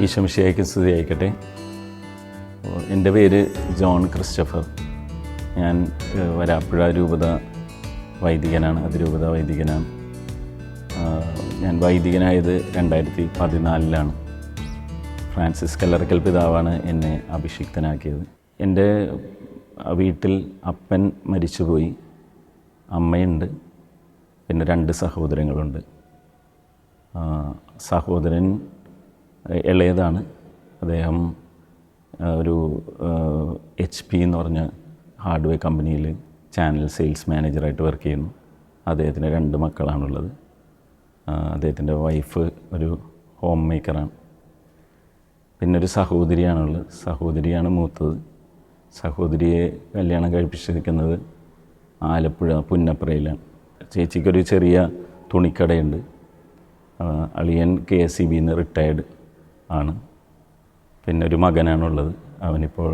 ഈശോമിശിഹായ്ക്ക് സ്തുതിയായിരിക്കട്ടെ. എൻ്റെ പേര് ജോൺ ക്രിസ്റ്റഫർ. ഞാൻ വരാപ്പുഴ രൂപത വൈദികനാണ്, അതിരൂപത വൈദികനാണ്. ഞാൻ വൈദികനായത് 2014 ഫ്രാൻസിസ് കല്ലറക്കൽ പിതാവാണ് എന്നെ അഭിഷിക്തനാക്കിയത്. എൻ്റെ വീട്ടിൽ അപ്പൻ മരിച്ചുപോയി, അമ്മയുണ്ട്, പിന്നെ 2 സഹോദരങ്ങളുണ്ട്. സഹോദരൻ ഇളയതാണ്. അദ്ദേഹം ഒരു HP എന്ന് പറഞ്ഞ ഹാർഡ്വെയർ കമ്പനിയിൽ ചാനൽ സെയിൽസ് മാനേജറായിട്ട് വർക്ക് ചെയ്യുന്നു. അദ്ദേഹത്തിന് 2 മക്കളാണുള്ളത്. അദ്ദേഹത്തിൻ്റെ വൈഫ് ഒരു ഹോം മേക്കറാണ്. പിന്നെ ഒരു സഹോദരിയാണുള്ളത്. സഹോദരിയാണ് മൂത്തത്. സഹോദരിയെ കല്യാണം കഴിപ്പിച്ചിരിക്കുന്നത് ആലപ്പുഴ പുന്നപ്രയിലാണ്. ചേച്ചിക്കൊരു ചെറിയ തുണിക്കടയുണ്ട്. അളിയൻ KSEBയിൽ നിന്ന് റിട്ടയർഡ് ആണ്. പിന്നെ ഒരു മകനാണുള്ളത്. അവനിപ്പോൾ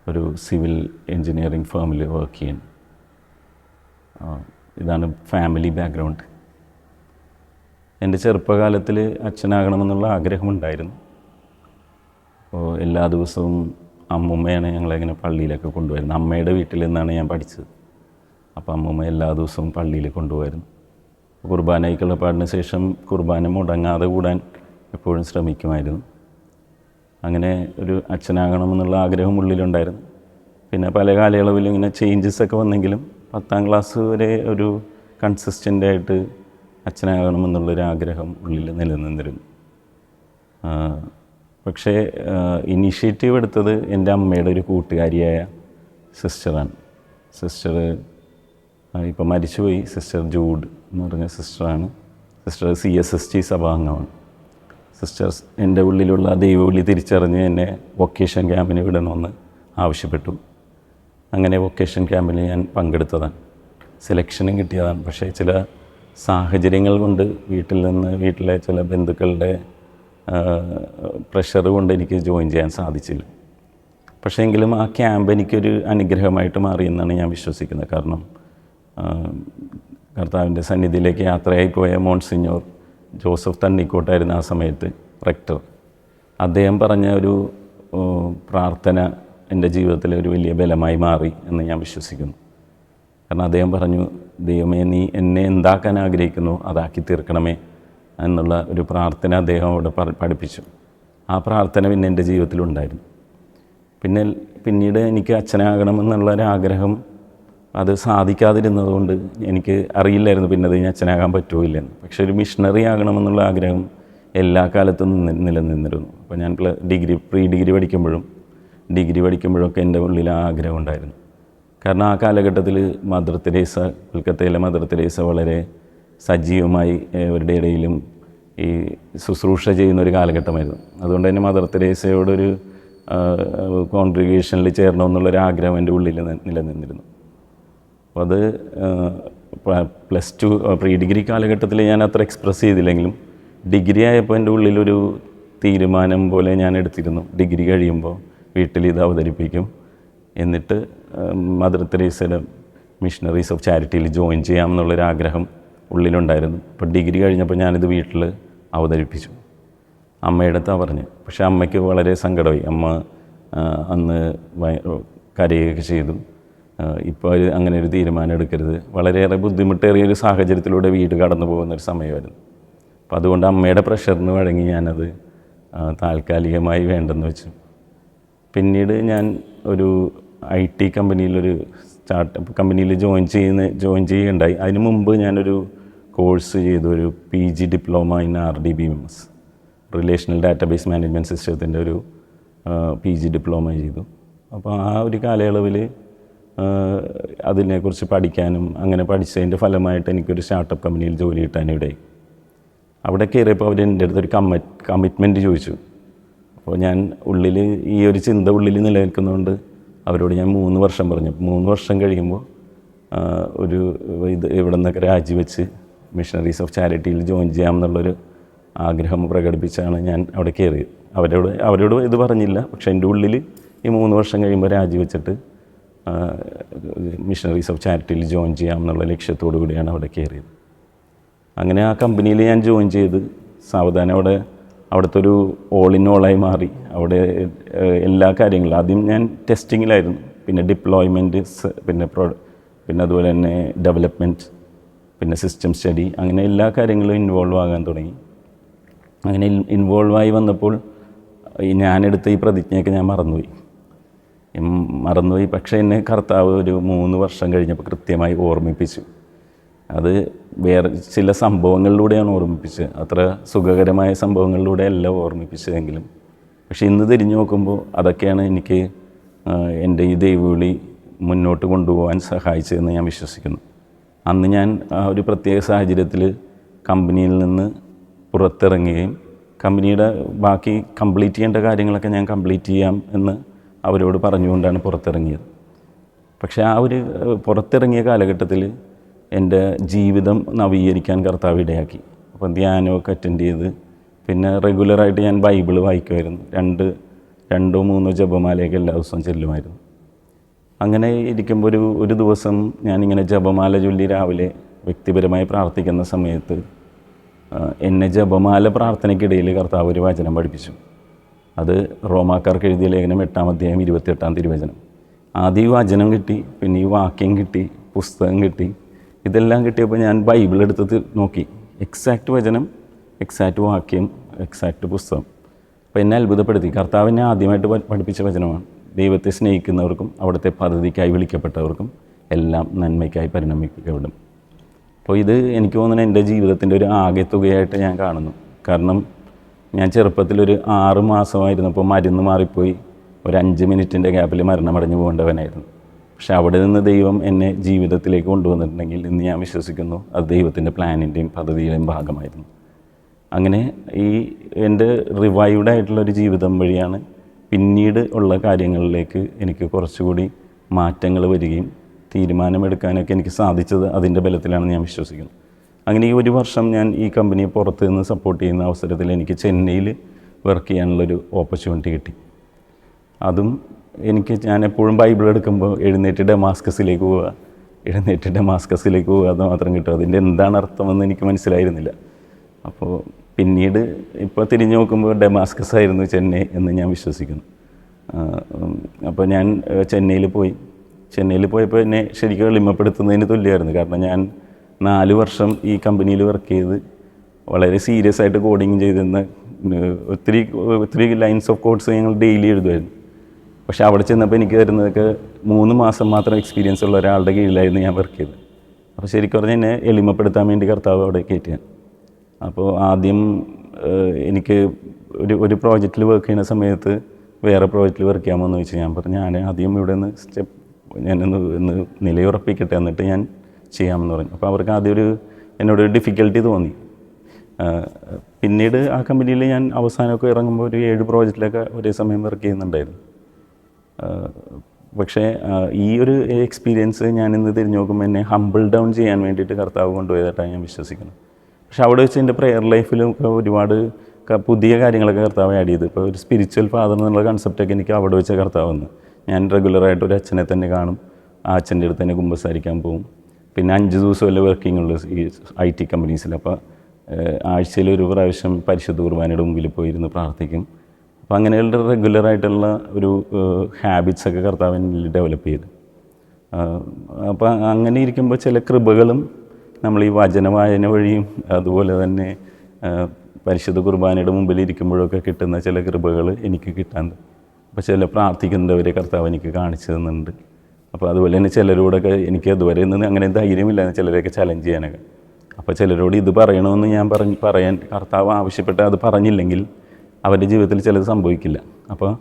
ഒരു സിവിൽ എൻജിനീയറിംഗ് ഫേമിൽ വർക്ക് ചെയ്യുന്നു. ഇതാണ് ഫാമിലി ബാക്ക്ഗ്രൗണ്ട്. എൻ്റെ ചെറുപ്പകാലത്തിൽ അച്ഛനാകണമെന്നുള്ള ആഗ്രഹമുണ്ടായിരുന്നു. അപ്പോൾ എല്ലാ ദിവസവും അമ്മൂമ്മയാണ് ഞങ്ങളെങ്ങനെ പള്ളിയിലൊക്കെ കൊണ്ടുവരുന്നത്. അമ്മയുടെ വീട്ടിൽ നിന്നാണ് ഞാൻ പഠിച്ചത്. അപ്പോൾ അമ്മൂമ്മ എല്ലാ ദിവസവും പള്ളിയിൽ കൊണ്ടുപോയിരുന്നു. കുർബാനയ്ക്കുള്ള പാടിന് ശേഷം കുർബാന മുടങ്ങാതെ കൂടാൻ എപ്പോഴും ശ്രമിക്കുമായിരുന്നു. അങ്ങനെ ഒരു അച്ഛനാകണമെന്നുള്ള ആഗ്രഹം ഉള്ളിലുണ്ടായിരുന്നു. പിന്നെ പല കാലയളവിലും ഇങ്ങനെ ചേഞ്ചസൊക്കെ വന്നെങ്കിലും 10ാം ക്ലാസ് വരെ ഒരു കൺസിസ്റ്റൻ്റായിട്ട് അച്ഛനാകണമെന്നുള്ളൊരു ആഗ്രഹം ഉള്ളിൽ നിലനിന്നിരുന്നു. പക്ഷേ ഇനീഷ്യേറ്റീവ് എടുത്തത് എൻ്റെ അമ്മയുടെ ഒരു കൂട്ടുകാരിയായ സിസ്റ്ററാണ്. സിസ്റ്റർ ഇപ്പോൾ മരിച്ചുപോയി. സിസ്റ്റർ ജൂഡ് എന്ന് പറഞ്ഞ സിസ്റ്ററാണ്. സിസ്റ്റർ CSST സഭാംഗമാണ്. സിസ്റ്റേഴ്സ് എൻ്റെ ഉള്ളിലുള്ള ദൈവവിളി തിരിച്ചറിഞ്ഞ് എന്നെ വൊക്കേഷൻ ക്യാമ്പിന് വിടണമെന്ന് ആവശ്യപ്പെട്ടു. അങ്ങനെ വൊക്കേഷൻ ക്യാമ്പിൽ ഞാൻ പങ്കെടുത്തതാണ്. സെലക്ഷനും കിട്ടിയതാണ്. പക്ഷേ ചില സാഹചര്യങ്ങൾ കൊണ്ട് വീട്ടിലെ ചില ബന്ധുക്കളുടെ പ്രഷർ കൊണ്ട് എനിക്ക് ജോയിൻ ചെയ്യാൻ സാധിച്ചില്ല. പക്ഷേ എങ്കിലും ആ ക്യാമ്പ് എനിക്കൊരു അനുഗ്രഹമായിട്ട് മാറിയെന്നാണ് ഞാൻ വിശ്വസിക്കുന്നത്. കാരണം കർത്താവിൻ്റെ സന്നിധിയിലേക്ക് യാത്രയായി പോയ മോൺസിഞ്ഞോർ ജോസഫ് തണ്ണിക്കോട്ടായിരുന്നു ആ സമയത്ത് റെക്ടർ. അദ്ദേഹം പറഞ്ഞ ഒരു പ്രാർത്ഥന എൻ്റെ ജീവിതത്തിലെ ഒരു വലിയ ബലമായി മാറി എന്ന് ഞാൻ വിശ്വസിക്കുന്നു. കാരണം അദ്ദേഹം പറഞ്ഞു, ദൈവമേ, നീ എന്നെ എന്താക്കാൻ ആഗ്രഹിക്കുന്നു അതാക്കി തീർക്കണമേ എന്നുള്ള ഒരു പ്രാർത്ഥന അദ്ദേഹം അവിടെ പഠിപ്പിച്ചു. ആ പ്രാർത്ഥന പിന്നെ എൻ്റെ ജീവിതത്തിലുണ്ടായിരുന്നു. പിന്നീട് എനിക്ക് അച്ഛനാകണമെന്നുള്ളൊരാഗ്രഹം അത് സാധിക്കാതിരുന്നതുകൊണ്ട് എനിക്ക് അറിയില്ലായിരുന്നു പിന്നെ അത് അച്ഛനാകാൻ പറ്റുമോ ഇല്ലെന്ന്. പക്ഷേ ഒരു മിഷണറി ആകണമെന്നുള്ള ആഗ്രഹം എല്ലാ കാലത്തും നിലനിന്നിരുന്നു. അപ്പോൾ ഞാൻ പ്രീ ഡിഗ്രി പഠിക്കുമ്പോഴൊക്കെ എൻ്റെ ഉള്ളിൽ ആ ആഗ്രഹം ഉണ്ടായിരുന്നു. കാരണം ആ കാലഘട്ടത്തിൽ മദർ തെരേസ, കൊൽക്കത്തയിലെ മദർ തെരേസ വളരെ സജീവമായി അവരുടെ ഇടയിലും ഈ ശുശ്രൂഷ ചെയ്യുന്നൊരു കാലഘട്ടമായിരുന്നു. അതുകൊണ്ട് തന്നെ മദർ തെരേസയോടൊരു കോൺഗ്രിഗേഷനിൽ ചേരണമെന്നുള്ളൊരാഗ്രഹം എൻ്റെ ഉള്ളിൽ നിലനിന്നിരുന്നു. അപ്പോൾ അത് +2 പ്രീ ഡിഗ്രി കാലഘട്ടത്തിൽ ഞാൻ അത്ര എക്സ്പ്രസ് ചെയ്തില്ലെങ്കിലും ഡിഗ്രി ആയപ്പോൾ എൻ്റെ ഉള്ളിലൊരു തീരുമാനം പോലെ ഞാൻ എടുത്തിരുന്നു. ഡിഗ്രി കഴിയുമ്പോൾ വീട്ടിൽ ഇത് അവതരിപ്പിക്കും, എന്നിട്ട് മദർ തെരേസയുടെ മിഷണറീസ് ഓഫ് ചാരിറ്റിയിൽ ജോയിൻ ചെയ്യാം എന്നുള്ളൊരാഗ്രഹം ഉള്ളിലുണ്ടായിരുന്നു. അപ്പോൾ ഡിഗ്രി കഴിഞ്ഞപ്പോൾ ഞാനിത് വീട്ടിൽ അവതരിപ്പിച്ചു. അമ്മയുടെ അടുത്താണ് പറഞ്ഞത്. പക്ഷേ അമ്മയ്ക്ക് വളരെ സങ്കടമായി. അമ്മ അന്ന് കരയുകയൊക്കെ ചെയ്തു. ഇപ്പോൾ അങ്ങനെ ഒരു തീരുമാനം എടുക്കരുത്, വളരെയേറെ ബുദ്ധിമുട്ടേറിയൊരു സാഹചര്യത്തിലൂടെ വീട് കടന്നു പോകുന്നൊരു സമയമായിരുന്നു. അപ്പോൾ അതുകൊണ്ട് അമ്മയുടെ പ്രഷറിന് വഴങ്ങി ഞാനത് താൽക്കാലികമായി വേണ്ടെന്ന് വെച്ചു. പിന്നീട് ഞാൻ ഒരു IT കമ്പനിയിലൊരു സ്റ്റാർട്ടപ്പ് കമ്പനിയിൽ ജോയിൻ ചെയ്യുകയുണ്ടായി. അതിന് മുമ്പ് ഞാനൊരു കോഴ്സ് ചെയ്തു, ഒരു PG diploma in RDBMS, relational database management സിസ്റ്റത്തിൻ്റെ ഒരു PG ഡിപ്ലോമ ചെയ്തു. അപ്പോൾ ആ ഒരു കാലയളവിൽ അതിനെക്കുറിച്ച് പഠിക്കാനും അങ്ങനെ പഠിച്ചതിൻ്റെ ഫലമായിട്ട് എനിക്കൊരു സ്റ്റാർട്ടപ്പ് കമ്പനിയിൽ ജോലി കിട്ടാനിടയായി. അവിടെ കയറിയപ്പോൾ അവർ എൻ്റെ അടുത്തൊരു കമ്മിറ്റ്മെൻറ്റ് ചോദിച്ചു. അപ്പോൾ ഞാൻ ഉള്ളിൽ ഈ ഒരു ചിന്ത ഉള്ളിൽ നിലനിൽക്കുന്നതുകൊണ്ട് അവരോട് ഞാൻ 3 വർഷം പറഞ്ഞു. 3 വർഷം കഴിയുമ്പോൾ ഇവിടെ നിന്നൊക്കെ രാജിവെച്ച് മിഷണറീസ് ഓഫ് ചാരിറ്റിയിൽ ജോയിൻ ചെയ്യാമെന്നുള്ളൊരു ആഗ്രഹം പ്രകടിപ്പിച്ചാണ് ഞാൻ അവിടെ കയറിയത്. അവരോട് ഇത് പറഞ്ഞില്ല. പക്ഷേ എൻ്റെ ഉള്ളിൽ ഈ 3 വർഷം കഴിയുമ്പോൾ രാജിവെച്ചിട്ട് മിഷണറീസ് ഓഫ് ചാരിറ്റിയിൽ ജോയിൻ ചെയ്യാമെന്നുള്ള ലക്ഷ്യത്തോടു കൂടിയാണ് അവിടെ കയറിയത്. അങ്ങനെ ആ കമ്പനിയിൽ ഞാൻ ജോയിൻ ചെയ്ത് സാവധാനം അവിടെ അവിടുത്തെ ഒരു ഓൾ ഇൻ ഓളായി മാറി. അവിടെ എല്ലാ കാര്യങ്ങളും ആദ്യം ഞാൻ ടെസ്റ്റിങ്ങിലായിരുന്നു, പിന്നെ ഡിപ്ലോയ്മെൻറ്റ്, പിന്നെ അതുപോലെ തന്നെ ഡെവലപ്മെൻറ്റ്, പിന്നെ സിസ്റ്റം സ്റ്റഡി, അങ്ങനെ എല്ലാ കാര്യങ്ങളും ഇൻവോൾവ് ആകാൻ തുടങ്ങി. അങ്ങനെ ഇൻവോൾവായി വന്നപ്പോൾ ഞാനെടുത്ത ഈ പ്രതിജ്ഞയൊക്കെ ഞാൻ മറന്നുപോയി. പക്ഷേ എന്നെ കർത്താവ് ഒരു 3 വർഷം കഴിഞ്ഞപ്പോൾ കൃത്യമായി ഓർമ്മിപ്പിച്ചു. അത് വേറെ ചില സംഭവങ്ങളിലൂടെയാണ് ഓർമ്മിപ്പിച്ചത്, അത്ര സുഖകരമായ സംഭവങ്ങളിലൂടെ അല്ല ഓർമ്മിപ്പിച്ചതെങ്കിലും. പക്ഷേ ഇന്ന് തിരിഞ്ഞു നോക്കുമ്പോൾ അതൊക്കെയാണ് എനിക്ക് എൻ്റെ ഈ ദൈവവിളി മുന്നോട്ട് കൊണ്ടുപോകാൻ സഹായിച്ചതെന്ന് ഞാൻ വിശ്വസിക്കുന്നു. അന്ന് ഞാൻ ആ ഒരു പ്രത്യേക സാഹചര്യത്തിൽ കമ്പനിയിൽ നിന്ന് പുറത്തിറങ്ങുകയും കമ്പനിയുടെ ബാക്കി കംപ്ലീറ്റ് ചെയ്യേണ്ട കാര്യങ്ങളൊക്കെ ഞാൻ കംപ്ലീറ്റ് ചെയ്യാം എന്ന് അവരോട് പറഞ്ഞുകൊണ്ടാണ് പുറത്തിറങ്ങിയത്. പക്ഷേ ആ ഒരു പുറത്തിറങ്ങിയ കാലഘട്ടത്തിൽ എൻ്റെ ജീവിതം നവീകരിക്കാൻ കർത്താവ് ഇടയാക്കി. അപ്പം ധ്യാനമൊക്കെ അറ്റൻഡ് ചെയ്ത് പിന്നെ റെഗുലറായിട്ട് ഞാൻ ബൈബിൾ വായിക്കുമായിരുന്നു. 2-3 ജപമാലയൊക്കെ എല്ലാ ദിവസവും ചെല്ലുമായിരുന്നു. അങ്ങനെ ഇരിക്കുമ്പോൾ ഒരു ദിവസം ഞാനിങ്ങനെ ജപമാല ചൊല്ലി രാവിലെ വ്യക്തിപരമായി പ്രാർത്ഥിക്കുന്ന സമയത്ത് എന്നെ ജപമാല പ്രാർത്ഥനയ്ക്കിടയിൽ കർത്താവ് ഒരു വചനം പഠിപ്പിച്ചു. അത് റോമാക്കാർക്ക് എഴുതിയ ലേഖനം 8-ാം അധ്യായം 28-ാം തിരുവചനം. ആദ്യം ഈ വചനം കിട്ടി, പിന്നെ ഈ വാക്യം കിട്ടി, പുസ്തകം കിട്ടി. ഇതെല്ലാം കിട്ടിയപ്പോൾ ഞാൻ ബൈബിൾ എടുത്ത് നോക്കി. എക്സാക്റ്റ് വചനം, എക്സാക്റ്റ് വാക്യം, എക്സാക്റ്റ് പുസ്തകം. അപ്പോൾ എന്നെ അത്ഭുതപ്പെടുത്തി. കർത്താവ് എന്നെ ആദ്യമായിട്ട് പഠിപ്പിച്ച വചനമാണ്: ദൈവത്തെ സ്നേഹിക്കുന്നവർക്കും അവിടുത്തെ പദ്ധതിക്കായി വിളിക്കപ്പെട്ടവർക്കും എല്ലാം നന്മയ്ക്കായി പരിണമിക്കപ്പെടും. അപ്പോൾ ഇത് എനിക്ക് തോന്നുന്നത് എൻ്റെ ജീവിതത്തിൻ്റെ ഒരു ആകെത്തുകയായിട്ട് ഞാൻ കാണുന്നു. കാരണം ഞാൻ ചെറുപ്പത്തിലൊരു 6 മാസമായിരുന്നപ്പോൾ മരുന്ന് മാറിപ്പോയി ഒരു 5 മിനിറ്റിൻ്റെ ഗ്യാപ്പിൽ മരണമടഞ്ഞു പോകേണ്ടവനായിരുന്നു. പക്ഷെ അവിടെ നിന്ന് ദൈവം എന്നെ ജീവിതത്തിലേക്ക് കൊണ്ടുവന്നിട്ടുണ്ടെങ്കിൽ ഇന്ന് ഞാൻ വിശ്വസിക്കുന്നു അത് ദൈവത്തിൻ്റെ പ്ലാനിൻ്റെയും പദ്ധതിയുടെയും ഭാഗമായിരുന്നു. അങ്ങനെ ഈ എൻ്റെ റിവൈവ്ഡ് ആയിട്ടുള്ളൊരു ജീവിതം വഴിയാണ് പിന്നീട് ഉള്ള കാര്യങ്ങളിലേക്ക് എനിക്ക് കുറച്ചുകൂടി മാറ്റങ്ങൾ വരികയും തീരുമാനമെടുക്കാനൊക്കെ എനിക്ക് സാധിച്ചത് അതിൻ്റെ ബലത്തിലാണെന്ന് ഞാൻ വിശ്വസിക്കുന്നു. അങ്ങനെ ഈ 1 വർഷം ഞാൻ ഈ കമ്പനിയെ പുറത്ത് നിന്ന് സപ്പോർട്ട് ചെയ്യുന്ന അവസരത്തിൽ എനിക്ക് ചെന്നൈയിൽ വർക്ക് ചെയ്യാനുള്ളൊരു ഓപ്പർച്യൂണിറ്റി കിട്ടി. അതും ഞാൻ എപ്പോഴും ബൈബിൾ എടുക്കുമ്പോൾ എഴുന്നേറ്റ് ഡമാസ്കസിലേക്ക് പോവുക അത് മാത്രം കിട്ടും. അതിൻ്റെ എന്താണ് അർത്ഥമെന്ന് എനിക്ക് മനസ്സിലായിരുന്നില്ല. അപ്പോൾ പിന്നീട് ഇപ്പോൾ തിരിഞ്ഞു നോക്കുമ്പോൾ ഡമാസ്കസ് ആയിരുന്നു ചെന്നൈ എന്ന് ഞാൻ വിശ്വസിക്കുന്നു. അപ്പോൾ ഞാൻ ചെന്നൈയിൽ പോയപ്പോൾ എന്നെ ശരിക്കും എളിമപ്പെടുത്തുന്നതിന് തുല്യമായിരുന്നു. കാരണം ഞാൻ 4 വർഷം ഈ കമ്പനിയിൽ വർക്ക് ചെയ്ത് വളരെ സീരിയസ് ആയിട്ട് കോഡിങ് ചെയ്തിരുന്ന ഒത്തിരി ലൈൻസ് ഓഫ് കോഡ്സ് ഞങ്ങൾ ഡെയിലി എഴുതുമായിരുന്നു. പക്ഷേ അവിടെ ചെന്നപ്പോൾ എനിക്ക് തരുന്നതൊക്കെ 3 മാസം മാത്രം എക്സ്പീരിയൻസ് ഉള്ള ഒരാളുടെ കീഴിലായിരുന്നു ഞാൻ വർക്ക് ചെയ്തത്. അപ്പോൾ ശരിക്കും പറഞ്ഞാൽ എന്നെ എളിമപ്പെടുത്താൻ വേണ്ടി കർത്താവ് അവിടെ കയറ്റിയാണ്. അപ്പോൾ ആദ്യം എനിക്ക് ഒരു പ്രോജക്റ്റിൽ വർക്ക് ചെയ്യുന്ന സമയത്ത് വേറെ പ്രോജക്റ്റിൽ വർക്ക് ചെയ്യാമെന്ന് ചോദിച്ചു. ഞാൻ പറഞ്ഞു ഞാൻ ആദ്യം ഇവിടെ നിന്ന് ഞാനൊന്ന് നിലയുറപ്പിക്കട്ടെ, എന്നിട്ട് ഞാൻ ചെയ്യാമെന്ന് പറഞ്ഞു. അപ്പോൾ അവർക്ക് ആദ്യം എന്നോട് ഡിഫിക്കൽട്ടി തോന്നി. പിന്നീട് ആ കമ്പനിയിൽ ഞാൻ അവസാനമൊക്കെ ഇറങ്ങുമ്പോൾ ഒരു 7 പ്രോജക്റ്റിലൊക്കെ ഒരേ സമയം വർക്ക് ചെയ്യുന്നുണ്ടായിരുന്നു. പക്ഷേ ഈ ഒരു എക്സ്പീരിയൻസ് ഞാനിന്ന് തിരിഞ്ഞു നോക്കുമ്പോൾ എന്നെ ഹംബിൾ ഡൗൺ ചെയ്യാൻ വേണ്ടിയിട്ട് കർത്താവ് കൊണ്ടുപോയതായിട്ടാണ് ഞാൻ വിശ്വസിക്കുന്നത്. പക്ഷേ അവിടെ വെച്ച് എൻ്റെ പ്രെയർ ലൈഫിലൊക്കെ ഒരുപാട് പുതിയ കാര്യങ്ങളൊക്കെ കർത്താവ് ആഡ് ചെയ്തു. ഇപ്പോൾ ഒരു സ്പിരിച്വൽ ഫാദർ എന്നുള്ള കൺസെപ്റ്റൊക്കെ എനിക്ക് അവിടെ വെച്ച് കർത്താവ് വന്നു. ഞാൻ റെഗുലറായിട്ട് ഒരു അച്ഛനെ തന്നെ കാണും, ആ അച്ഛൻ്റെ അടുത്ത് തന്നെ കുമ്പസാരിക്കാൻ പോകും. പിന്നെ 5 ദിവസമല്ലേ വർക്കിംഗ് ഉള്ളൂ ഈ IT കമ്പനീസിൽ. അപ്പോൾ ആഴ്ചയിൽ ഒരു പ്രാവശ്യം പരിശുദ്ധ കുർബാനയുടെ മുമ്പിൽ പോയിരുന്ന് പ്രാർത്ഥിക്കും. അപ്പോൾ അങ്ങനെയുള്ള റെഗുലറായിട്ടുള്ള ഒരു ഹാബിറ്റ്സൊക്കെ കർത്താവിനിൽ ഡെവലപ്പ് ചെയ്തു. അപ്പോൾ അങ്ങനെ ഇരിക്കുമ്പോൾ ചില കൃപകളും നമ്മൾ ഈ വചനവായന വഴിയും അതുപോലെ തന്നെ പരിശുദ്ധ കുർബാനയുടെ മുമ്പിൽ ഇരിക്കുമ്പോഴൊക്കെ കിട്ടുന്ന ചില കൃപകൾ എനിക്ക് കിട്ടാറുണ്ട്. അപ്പോൾ ചില പ്രാർത്ഥിക്കുന്നവരെ കർത്താവ് എനിക്ക് കാണിച്ചു തന്നുണ്ട്. അപ്പോൾ അതുപോലെ തന്നെ ചിലരോടൊക്കെ എനിക്ക് അതുവരെ നിന്ന് അങ്ങനെ ധൈര്യമില്ല ചിലരെയൊക്കെ ചലഞ്ച് ചെയ്യാനൊക്കെ. അപ്പോൾ ചിലരോട് ഇത് പറയണമെന്ന് ഞാൻ പറയാൻ കർത്താവ് ആവശ്യപ്പെട്ട് അത് പറഞ്ഞില്ലെങ്കിൽ അവരുടെ ജീവിതത്തിൽ ചിലത് സംഭവിക്കില്ല. അപ്പോൾ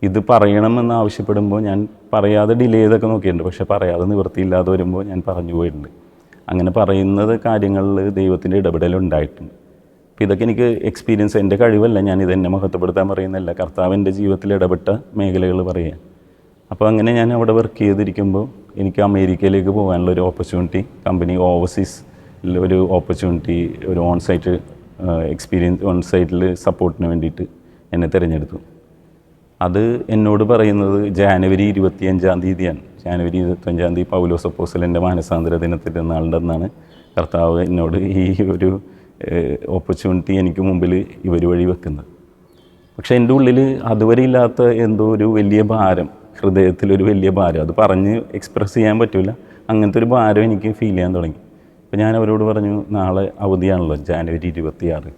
ഇത് പറയണമെന്ന് ആവശ്യപ്പെടുമ്പോൾ ഞാൻ പറയാതെ ഡിലേ ചെയ്തൊക്കെ നോക്കിയിട്ടുണ്ട്. പക്ഷേ പറയാതെ നിവൃത്തിയില്ലാതെ വരുമ്പോൾ ഞാൻ പറഞ്ഞു പോയിട്ടുണ്ട്. അങ്ങനെ പറയുന്നത് കാര്യങ്ങളിൽ ദൈവത്തിൻ്റെ ഇടപെടലുണ്ടായിട്ടുണ്ട്. അപ്പോൾ ഇതൊക്കെ എനിക്ക് എക്സ്പീരിയൻസ്, എൻ്റെ കഴിവല്ല, ഞാനിത് എന്നെ മഹത്വപ്പെടുത്താൻ പറയുന്നില്ല, കർത്താവ് എൻ്റെ ജീവിതത്തിൽ ഇടപെട്ട മേഖലകൾ പറയുക. അപ്പോൾ അങ്ങനെ ഞാൻ അവിടെ വർക്ക് ചെയ്തിരിക്കുമ്പോൾ എനിക്ക് അമേരിക്കയിലേക്ക് പോകാനുള്ള ഒരു ഓപ്പർച്യൂണിറ്റി, കമ്പനി ഓവർസീസിൽ ഒരു ഓപ്പർച്യൂണിറ്റി, ഒരു ഓൺസൈറ്റ് എക്സ്പീരിയൻസ്, ഓൺസൈറ്റിൽ സപ്പോർട്ടിന് വേണ്ടിയിട്ട് എന്നെ തിരഞ്ഞെടുത്തു. അത് എന്നോട് പറയുന്നത് ജാനുവരി 25-ാം തീയതിയാണ്. ജാനുവരി 25-ാം തീയതി പൗലോസ് അപ്പോസ്തലൻ്റെ മാനസാന്തര ദിനത്തിൻ്റെ നാളുണ്ടെന്നാണ് കർത്താവ് എന്നോട് ഈ ഒരു ഓപ്പർച്യൂണിറ്റി എനിക്ക് മുമ്പിൽ ഇവർ വഴി വെക്കുന്നത്. പക്ഷേ എൻ്റെ ഉള്ളിൽ അതുവരെ ഇല്ലാത്ത എന്തോ ഒരു വലിയ ഭാരം, ഹൃദയത്തിലൊരു വലിയ ഭാരം, അത് പറഞ്ഞ് എക്സ്പ്രസ് ചെയ്യാൻ പറ്റില്ല, അങ്ങനത്തെ ഒരു ഭാരം എനിക്ക് ഫീൽ ചെയ്യാൻ തുടങ്ങി. അപ്പോൾ ഞാൻ അവരോട് പറഞ്ഞു, നാളെ അവധിയാണല്ലോ, ജാനുവരി 26,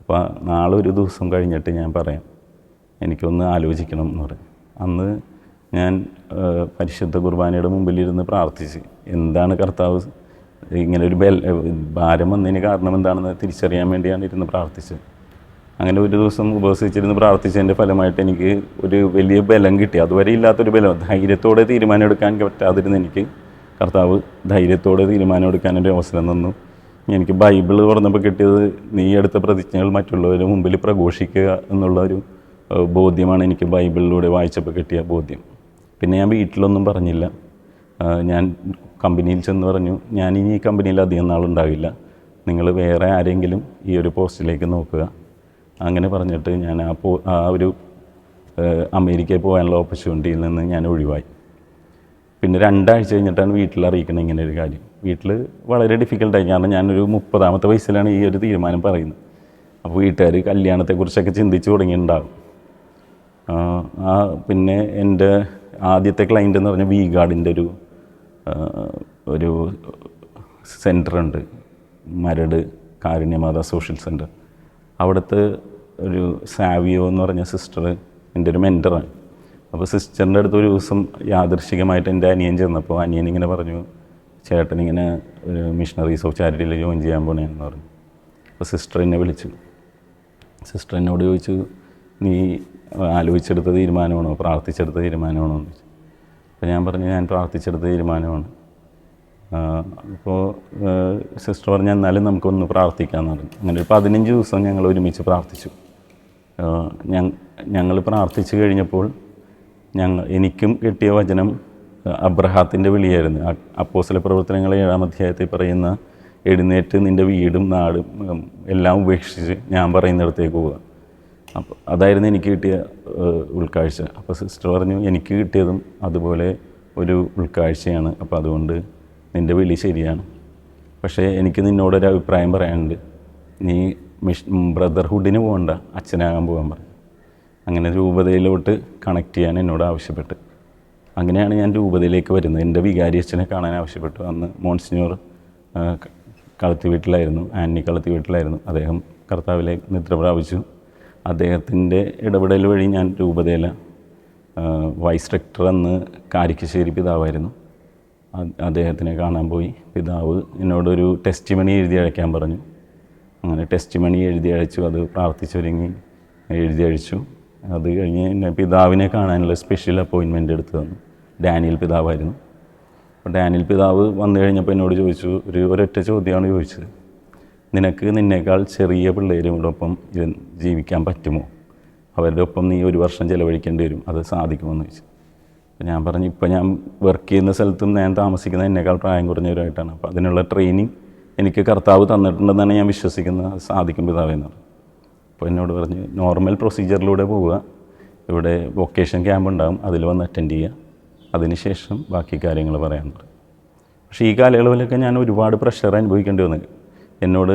അപ്പോൾ നാളെ ഒരു ദിവസം കഴിഞ്ഞിട്ട് ഞാൻ പറയാം, എനിക്കൊന്ന് ആലോചിക്കണം എന്ന് പറയും. അന്ന് ഞാൻ പരിശുദ്ധ കുർബാനയുടെ മുമ്പിലിരുന്ന് പ്രാർത്ഥിച്ച്, എന്താണ് കർത്താവ് ഇങ്ങനെ ഒരു ഭാരം വന്നതിന് കാരണം എന്താണെന്ന് തിരിച്ചറിയാൻ വേണ്ടിയാണ് ഇരുന്ന് പ്രാർത്ഥിച്ചത്. അങ്ങനെ ഒരു ദിവസം ഉപവസിച്ചിരുന്ന് പ്രാർത്ഥിച്ചതിൻ്റെ ഫലമായിട്ട് എനിക്ക് ഒരു വലിയ ബലം കിട്ടി. അതുവരെ ഇല്ലാത്തൊരു ബലം, ധൈര്യത്തോടെ തീരുമാനം എടുക്കാൻ പറ്റാതിരുന്ന എനിക്ക് കർത്താവ് ധൈര്യത്തോടെ തീരുമാനം എടുക്കാനൊരു അവസരം തന്നു. എനിക്ക് ബൈബിൾ തുറന്നപ്പോൾ കിട്ടിയത്, നീ എടുത്ത പ്രതിജ്ഞകൾ മറ്റുള്ളവരുടെ മുമ്പിൽ പ്രഘോഷിക്കുക എന്നുള്ളൊരു ബോധ്യമാണ് എനിക്ക് ബൈബിളിലൂടെ വായിച്ചപ്പോൾ കിട്ടിയ ബോധ്യം. പിന്നെ ഞാൻ വീട്ടിലൊന്നും പറഞ്ഞില്ല. ഞാൻ കമ്പനിയിൽ ചെന്ന് പറഞ്ഞു, ഞാനിനി ഈ കമ്പനിയിൽ അധികം നാളുണ്ടാവില്ല, നിങ്ങൾ വേറെ ആരെങ്കിലും ഈ ഒരു പോസ്റ്റിലേക്ക് നോക്കുക. അങ്ങനെ പറഞ്ഞിട്ട് ഞാൻ ആ ഒരു അമേരിക്കയിൽ പോകാനുള്ള ഓപ്പർച്യൂണിറ്റിയിൽ നിന്ന് ഞാൻ ഒഴിവായി. പിന്നെ 2 ആഴ്ച കഴിഞ്ഞിട്ടാണ് വീട്ടിൽ അറിയിക്കണം ഇങ്ങനെ ഒരു കാര്യം. വീട്ടിൽ വളരെ ഡിഫിക്കൽട്ടായി, കാരണം ഞാനൊരു 30ാമത്തെ വയസ്സിലാണ് ഈ ഒരു തീരുമാനം പറയുന്നത്. അപ്പോൾ വീട്ടുകാർ കല്യാണത്തെക്കുറിച്ചൊക്കെ ചിന്തിച്ച് തുടങ്ങിയിട്ടുണ്ടാകും. പിന്നെ എൻ്റെ ആദ്യത്തെ ക്ലയൻ്റ് എന്ന് പറഞ്ഞാൽ V-ഗാർഡിൻ്റെ ഒരു സെൻറ്ററുണ്ട്, മരട് കാരുണ്യമാത സോഷ്യൽ സെൻറ്റർ. അവിടുത്തെ ഒരു സാവിയോ എന്ന് പറഞ്ഞ സിസ്റ്റർ എൻ്റെ ഒരു മെൻറ്ററാണ്. അപ്പോൾ സിസ്റ്ററിൻ്റെ അടുത്ത് ഒരു ദിവസം യാദൃശ്ചികമായിട്ട് എൻ്റെ അനിയൻ ചെന്നപ്പോൾ അനിയൻ ഇങ്ങനെ പറഞ്ഞു, ചേട്ടൻ ഇങ്ങനെ ഒരു മിഷണറീസ് ഓഫ് ചാരിറ്റിയിൽ ജോയിൻ ചെയ്യാൻ പോണേന്ന് പറഞ്ഞു. അപ്പോൾ സിസ്റ്റർ എന്നെ വിളിച്ചു. സിസ്റ്റർ എന്നോട് ചോദിച്ചു, നീ ആലോചിച്ചെടുത്ത തീരുമാനമാണോ, പ്രാർത്ഥിച്ചെടുത്ത തീരുമാനമാണോ എന്ന് ചോദിച്ചു. അപ്പോൾ ഞാൻ പറഞ്ഞു, ഞാൻ പ്രാർത്ഥിച്ചെടുത്ത തീരുമാനമാണ്. അപ്പോൾ സിസ്റ്റർ പറഞ്ഞു, എന്നാലും നമുക്കൊന്ന് പ്രാർത്ഥിക്കാമെന്ന് പറഞ്ഞു. അങ്ങനെ ഒരു 15 ദിവസം ഞങ്ങൾ ഒരുമിച്ച് പ്രാർത്ഥിച്ചു. ഞങ്ങൾ പ്രാർത്ഥിച്ചു കഴിഞ്ഞപ്പോൾ എനിക്കും കിട്ടിയ വചനം അബ്രഹാത്തിൻ്റെ വിളിയായിരുന്നു. അപ്പോസ്തല പ്രവർത്തനങ്ങൾ 7-ാം അധ്യായത്തിൽ പറയുന്ന, എഴുന്നേറ്റ് നിൻ്റെ വീടും നാടും എല്ലാം ഉപേക്ഷിച്ച് ഞാൻ പറയുന്നിടത്തേക്ക് പോവുക. അപ്പോൾ അതായിരുന്നു എനിക്ക് കിട്ടിയ ഉൾക്കാഴ്ച. അപ്പോൾ സിസ്റ്റർ പറഞ്ഞു, എനിക്ക് കിട്ടിയതും അതുപോലെ ഒരു ഉൾക്കാഴ്ചയാണ്, അപ്പോൾ അതുകൊണ്ട് നിൻ്റെ വിളി ശരിയാണ്. പക്ഷേ എനിക്ക് നിന്നോടൊരു അഭിപ്രായം പറയാനുണ്ട്, നീ ബ്രദർഹുഡിന് പോകണ്ട, അച്ഛനാകാൻ പോകാൻ പറഞ്ഞു. അങ്ങനെ രൂപതയിലോട്ട് കണക്ട് ചെയ്യാൻ എന്നോട് ആവശ്യപ്പെട്ട്, അങ്ങനെയാണ് ഞാൻ രൂപതയിലേക്ക് വരുന്നത്. എൻ്റെ വികാരി അച്ഛനെ കാണാൻ ആവശ്യപ്പെട്ടു. അന്ന് മോൺസിഞ്ഞോർ കളത്തി വീട്ടിലായിരുന്നു, ആന്നി കളത്തി വീട്ടിലായിരുന്നു. അദ്ദേഹം കർത്താവിലെ നിദ്ര പ്രാപിച്ചു. അദ്ദേഹത്തിൻ്റെ ഇടപെടൽ വഴി ഞാൻ രൂപതയിലെ വൈസ് റെക്ടർ അന്ന് കാരിക്കശ്ശേരി പിതാവായിരുന്നു, അദ്ദേഹത്തിനെ കാണാൻ പോയി. പിതാവ് എന്നോടൊരു ടെസ്റ്റ് മണി എഴുതി അയക്കാൻ പറഞ്ഞു. അങ്ങനെ ടെസ്റ്റ് മണി എഴുതി അയച്ചു. അത് പ്രാർത്ഥിച്ചൊരുങ്ങി എഴുതി അയച്ചു. അത് കഴിഞ്ഞ് എന്നെ പിതാവിനെ കാണാനുള്ള സ്പെഷ്യൽ അപ്പോയിൻമെൻ്റ് എടുത്തു തന്നു. ഡാനിയൽ പിതാവായിരുന്നു. അപ്പോൾ ഡാനിയൽ പിതാവ് വന്നു കഴിഞ്ഞപ്പോൾ എന്നോട് ചോദിച്ചു, ഒരൊറ്റ ചോദ്യമാണ് ചോദിച്ചത്, നിനക്ക് നിന്നേക്കാൾ ചെറിയ പിള്ളേരോടൊപ്പം ജീവിക്കാൻ പറ്റുമോ? അവരുടെ ഒപ്പം നീ 1 വർഷം ചിലവഴിക്കേണ്ടി വരും, അത് സാധിക്കുമെന്ന് ചോദിച്ചു. അപ്പോൾ ഞാൻ പറഞ്ഞു, ഇപ്പോൾ ഞാൻ വർക്ക് ചെയ്യുന്ന സ്ഥലത്തും ഞാൻ താമസിക്കുന്നത് എന്നേക്കാൾ പ്രായം കുറഞ്ഞവരായിട്ടാണ്. അപ്പോൾ അതിനുള്ള ട്രെയിനിങ് എനിക്ക് കർത്താവ് തന്നിട്ടുണ്ടെന്നാണ് ഞാൻ വിശ്വസിക്കുന്നത്, അത് സാധിക്കും പിതാവെന്ന് പറഞ്ഞു. അപ്പോൾ എന്നോട് പറഞ്ഞു, നോർമൽ പ്രൊസീജിയറിലൂടെ പോവുക, ഇവിടെ വൊക്കേഷൻ ക്യാമ്പ് ഉണ്ടാകും, അതിൽ വന്ന് അറ്റൻഡ് ചെയ്യുക, അതിനുശേഷം ബാക്കി കാര്യങ്ങൾ പറയാൻ പറഞ്ഞു. പക്ഷേ ഈ കാലയളവിലൊക്കെ ഞാൻ ഒരുപാട് പ്രഷർ അനുഭവിക്കേണ്ടി വന്നു. എന്നോട്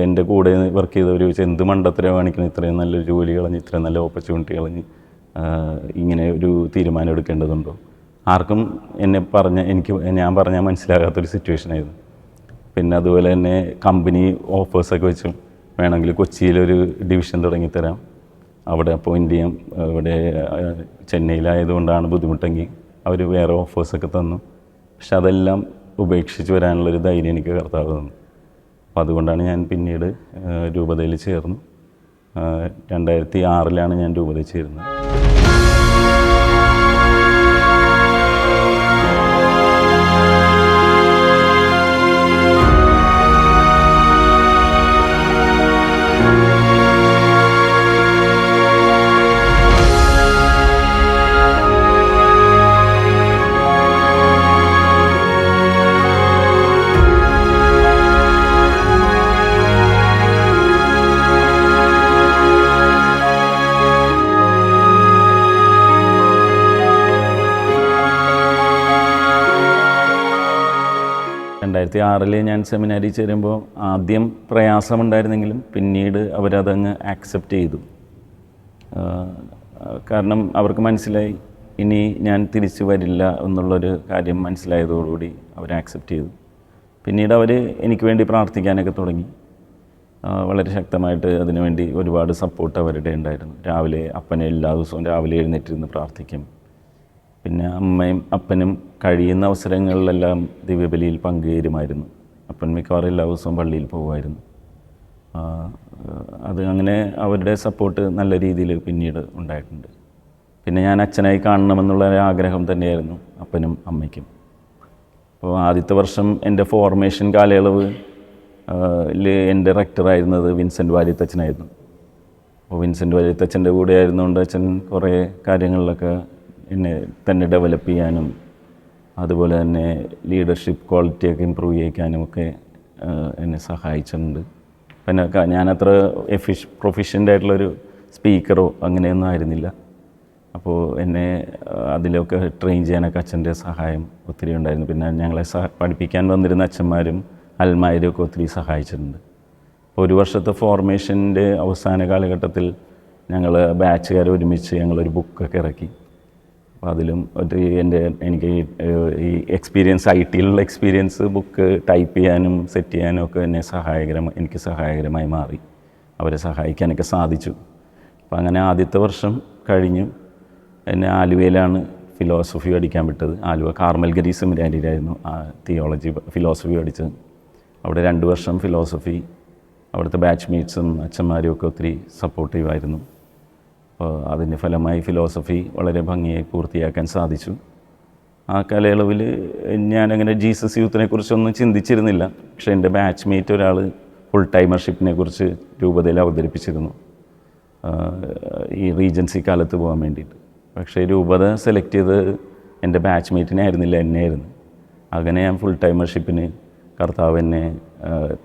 എൻ്റെ കൂടെ വർക്ക് ചെയ്തവർ ചോദിച്ചാൽ, എന്ത് മണ്ടത്തരം കാണിക്കണം, ഇത്രയും നല്ലൊരു ജോലി കളഞ്ഞ്, ഇത്രയും നല്ല ഓപ്പർച്യൂണിറ്റി കളഞ്ഞ് ഇങ്ങനെ ഒരു തീരുമാനം എടുക്കേണ്ടതുണ്ടോ? ആർക്കും ഞാൻ പറഞ്ഞാൽ മനസ്സിലാകാത്തൊരു സിറ്റുവേഷനായിരുന്നു. പിന്നെ അതുപോലെ തന്നെ കമ്പനി ഓഫേഴ്സൊക്കെ വെച്ചു, വേണമെങ്കിൽ കൊച്ചിയിലൊരു ഡിവിഷൻ തുടങ്ങിത്തരാം, അവിടെ അപ്പോയിൻ്റ് ചെയ്യാം, ഇവിടെ ചെന്നൈയിലായതുകൊണ്ടാണ് ബുദ്ധിമുട്ടെങ്കിൽ അവർ വേറെ ഓഫേഴ്സൊക്കെ തന്നു. പക്ഷെ അതെല്ലാം ഉപേക്ഷിച്ച് വരാനുള്ളൊരു ധൈര്യം എനിക്ക് കർത്താവ് തന്നു. അപ്പോൾ അതുകൊണ്ടാണ് ഞാൻ പിന്നീട് രൂപതയിൽ ചേർന്നു. 2006 ഞാൻ രൂപതയിൽ ചേരുന്നത്. 2006 ഞാൻ സെമിനാരി ചേരുമ്പോൾ ആദ്യം പ്രയാസമുണ്ടായിരുന്നെങ്കിലും പിന്നീട് അവരതങ്ങ് ആക്സെപ്റ്റ് ചെയ്തു. കാരണം അവർക്ക് മനസ്സിലായി ഇനി ഞാൻ തിരിച്ചു വരില്ല എന്നുള്ളൊരു കാര്യം മനസ്സിലായതോടുകൂടി അവർ ആക്സെപ്റ്റ് ചെയ്തു. പിന്നീട് അവർ എനിക്ക് വേണ്ടി പ്രാർത്ഥിക്കാനൊക്കെ തുടങ്ങി. വളരെ ശക്തമായിട്ട് അതിനുവേണ്ടി ഒരുപാട് സപ്പോർട്ട് അവരുടെ ഉണ്ടായിരുന്നു. രാവിലെ അപ്പനെ എല്ലാ ദിവസവും രാവിലെ എഴുന്നേറ്റിരുന്ന് പ്രാർത്ഥിക്കും. പിന്നെ അമ്മയും അപ്പനും കഴിയുന്ന അവസരങ്ങളിലെല്ലാം ദിവ്യബലിയിൽ പങ്കുചേരുമായിരുന്നു. അപ്പൻ മിക്കവാറും എല്ലാ ദിവസവും പള്ളിയിൽ പോകുമായിരുന്നു. അത് അങ്ങനെ അവരുടെ സപ്പോർട്ട് നല്ല രീതിയിൽ പിന്നീട് ഉണ്ടായിട്ടുണ്ട്. പിന്നെ ഞാൻ അച്ഛനായി കാണണമെന്നുള്ള ആഗ്രഹം തന്നെയായിരുന്നു അപ്പനും അമ്മയ്ക്കും. അപ്പോൾ ആദ്യത്തെ വർഷം എൻ്റെ ഫോർമേഷൻ കാലയളവ് എൻ്റെ റെക്ടറായിരുന്നത് വിൻസെൻ്റ് വാര്യത്തച്ഛനായിരുന്നു. അപ്പോൾ വിൻസെൻ്റ് വാര്യത്തച്ഛൻ്റെ കൂടെ ആയിരുന്നുകൊണ്ട് അച്ഛൻ കുറേ കാര്യങ്ങളിലൊക്കെ എന്നെ തന്നെ ഡെവലപ്പ് ചെയ്യാനും അതുപോലെ തന്നെ ലീഡർഷിപ്പ് ക്വാളിറ്റിയൊക്കെ ഇമ്പ്രൂവ് ചെയ്യിക്കാനും ഒക്കെ എന്നെ സഹായിച്ചിട്ടുണ്ട്. പിന്നെ ഞാനത്ര പ്രൊഫിഷ്യൻ്റ് ആയിട്ടുള്ളൊരു സ്പീക്കറോ അങ്ങനെയൊന്നും ആയിരുന്നില്ല. അപ്പോൾ എന്നെ അതിലൊക്കെ ട്രെയിൻ ചെയ്യാനൊക്കെ അച്ഛൻ്റെ സഹായം ഒത്തിരി ഉണ്ടായിരുന്നു. പിന്നെ ഞങ്ങളെ പഠിപ്പിക്കാൻ വന്നിരുന്ന അച്ഛന്മാരും അൽമാരും ഒക്കെ ഒത്തിരി സഹായിച്ചിട്ടുണ്ട്. അപ്പോൾ ഒരു വർഷത്തെ ഫോർമേഷൻ്റെ അവസാന കാലഘട്ടത്തിൽ ഞങ്ങൾ ബാച്ചുകാർ ഒരുമിച്ച് ഞങ്ങളൊരു ബുക്കൊക്കെ ഇറക്കി. അപ്പോൾ അതിലും എനിക്ക് ഈ എക്സ്പീരിയൻസ് IT-യിലുള്ള എക്സ്പീരിയൻസ് ബുക്ക് ടൈപ്പ് ചെയ്യാനും സെറ്റ് ചെയ്യാനും ഒക്കെ എനിക്ക് സഹായകരമായി മാറി. അവരെ സഹായിക്കാനൊക്കെ സാധിച്ചു. അപ്പോൾ അങ്ങനെ ആദ്യത്തെ വർഷം കഴിഞ്ഞു. എന്നെ ആലുവയിലാണ് ഫിലോസഫി പഠിക്കാൻ വിട്ടത്. ആലുവ കാർമൽ ഗരി സെമിനാരിയിലായിരുന്നു ഫിലോസഫി പഠിച്ചത്. അവിടെ 2 വർഷം ഫിലോസഫി. അവിടുത്തെ ബാച്ച്മേറ്റ്സും അച്ഛന്മാരും ഒക്കെ ഒത്തിരി സപ്പോർട്ടീവായിരുന്നു. അപ്പോൾ അതിൻ്റെ ഫലമായി ഫിലോസഫി വളരെ ഭംഗിയായി പൂർത്തിയാക്കാൻ സാധിച്ചു. ആ കാലയളവിൽ ഞാനങ്ങനെ ജീസസ് യൂത്തിനെ കുറിച്ചൊന്നും ചിന്തിച്ചിരുന്നില്ല. പക്ഷേ എൻ്റെ ബാച്ച്മേറ്റ് ഒരാൾ ഫുൾ ടൈമർഷിപ്പിനെ കുറിച്ച് രൂപതയിൽ അവതരിപ്പിച്ചിരുന്നു ഈ റീജൻസി കാലത്ത് പോകാൻ വേണ്ടിയിട്ട്. പക്ഷേ രൂപത സെലക്ട് ചെയ്ത് എൻ്റെ ബാച്ച്മേറ്റിനെ ആയിരുന്നില്ല, എന്നെയായിരുന്നു. അങ്ങനെ ഞാൻ ഫുൾ ടൈമർഷിപ്പിന് കർത്താവ് എന്നെ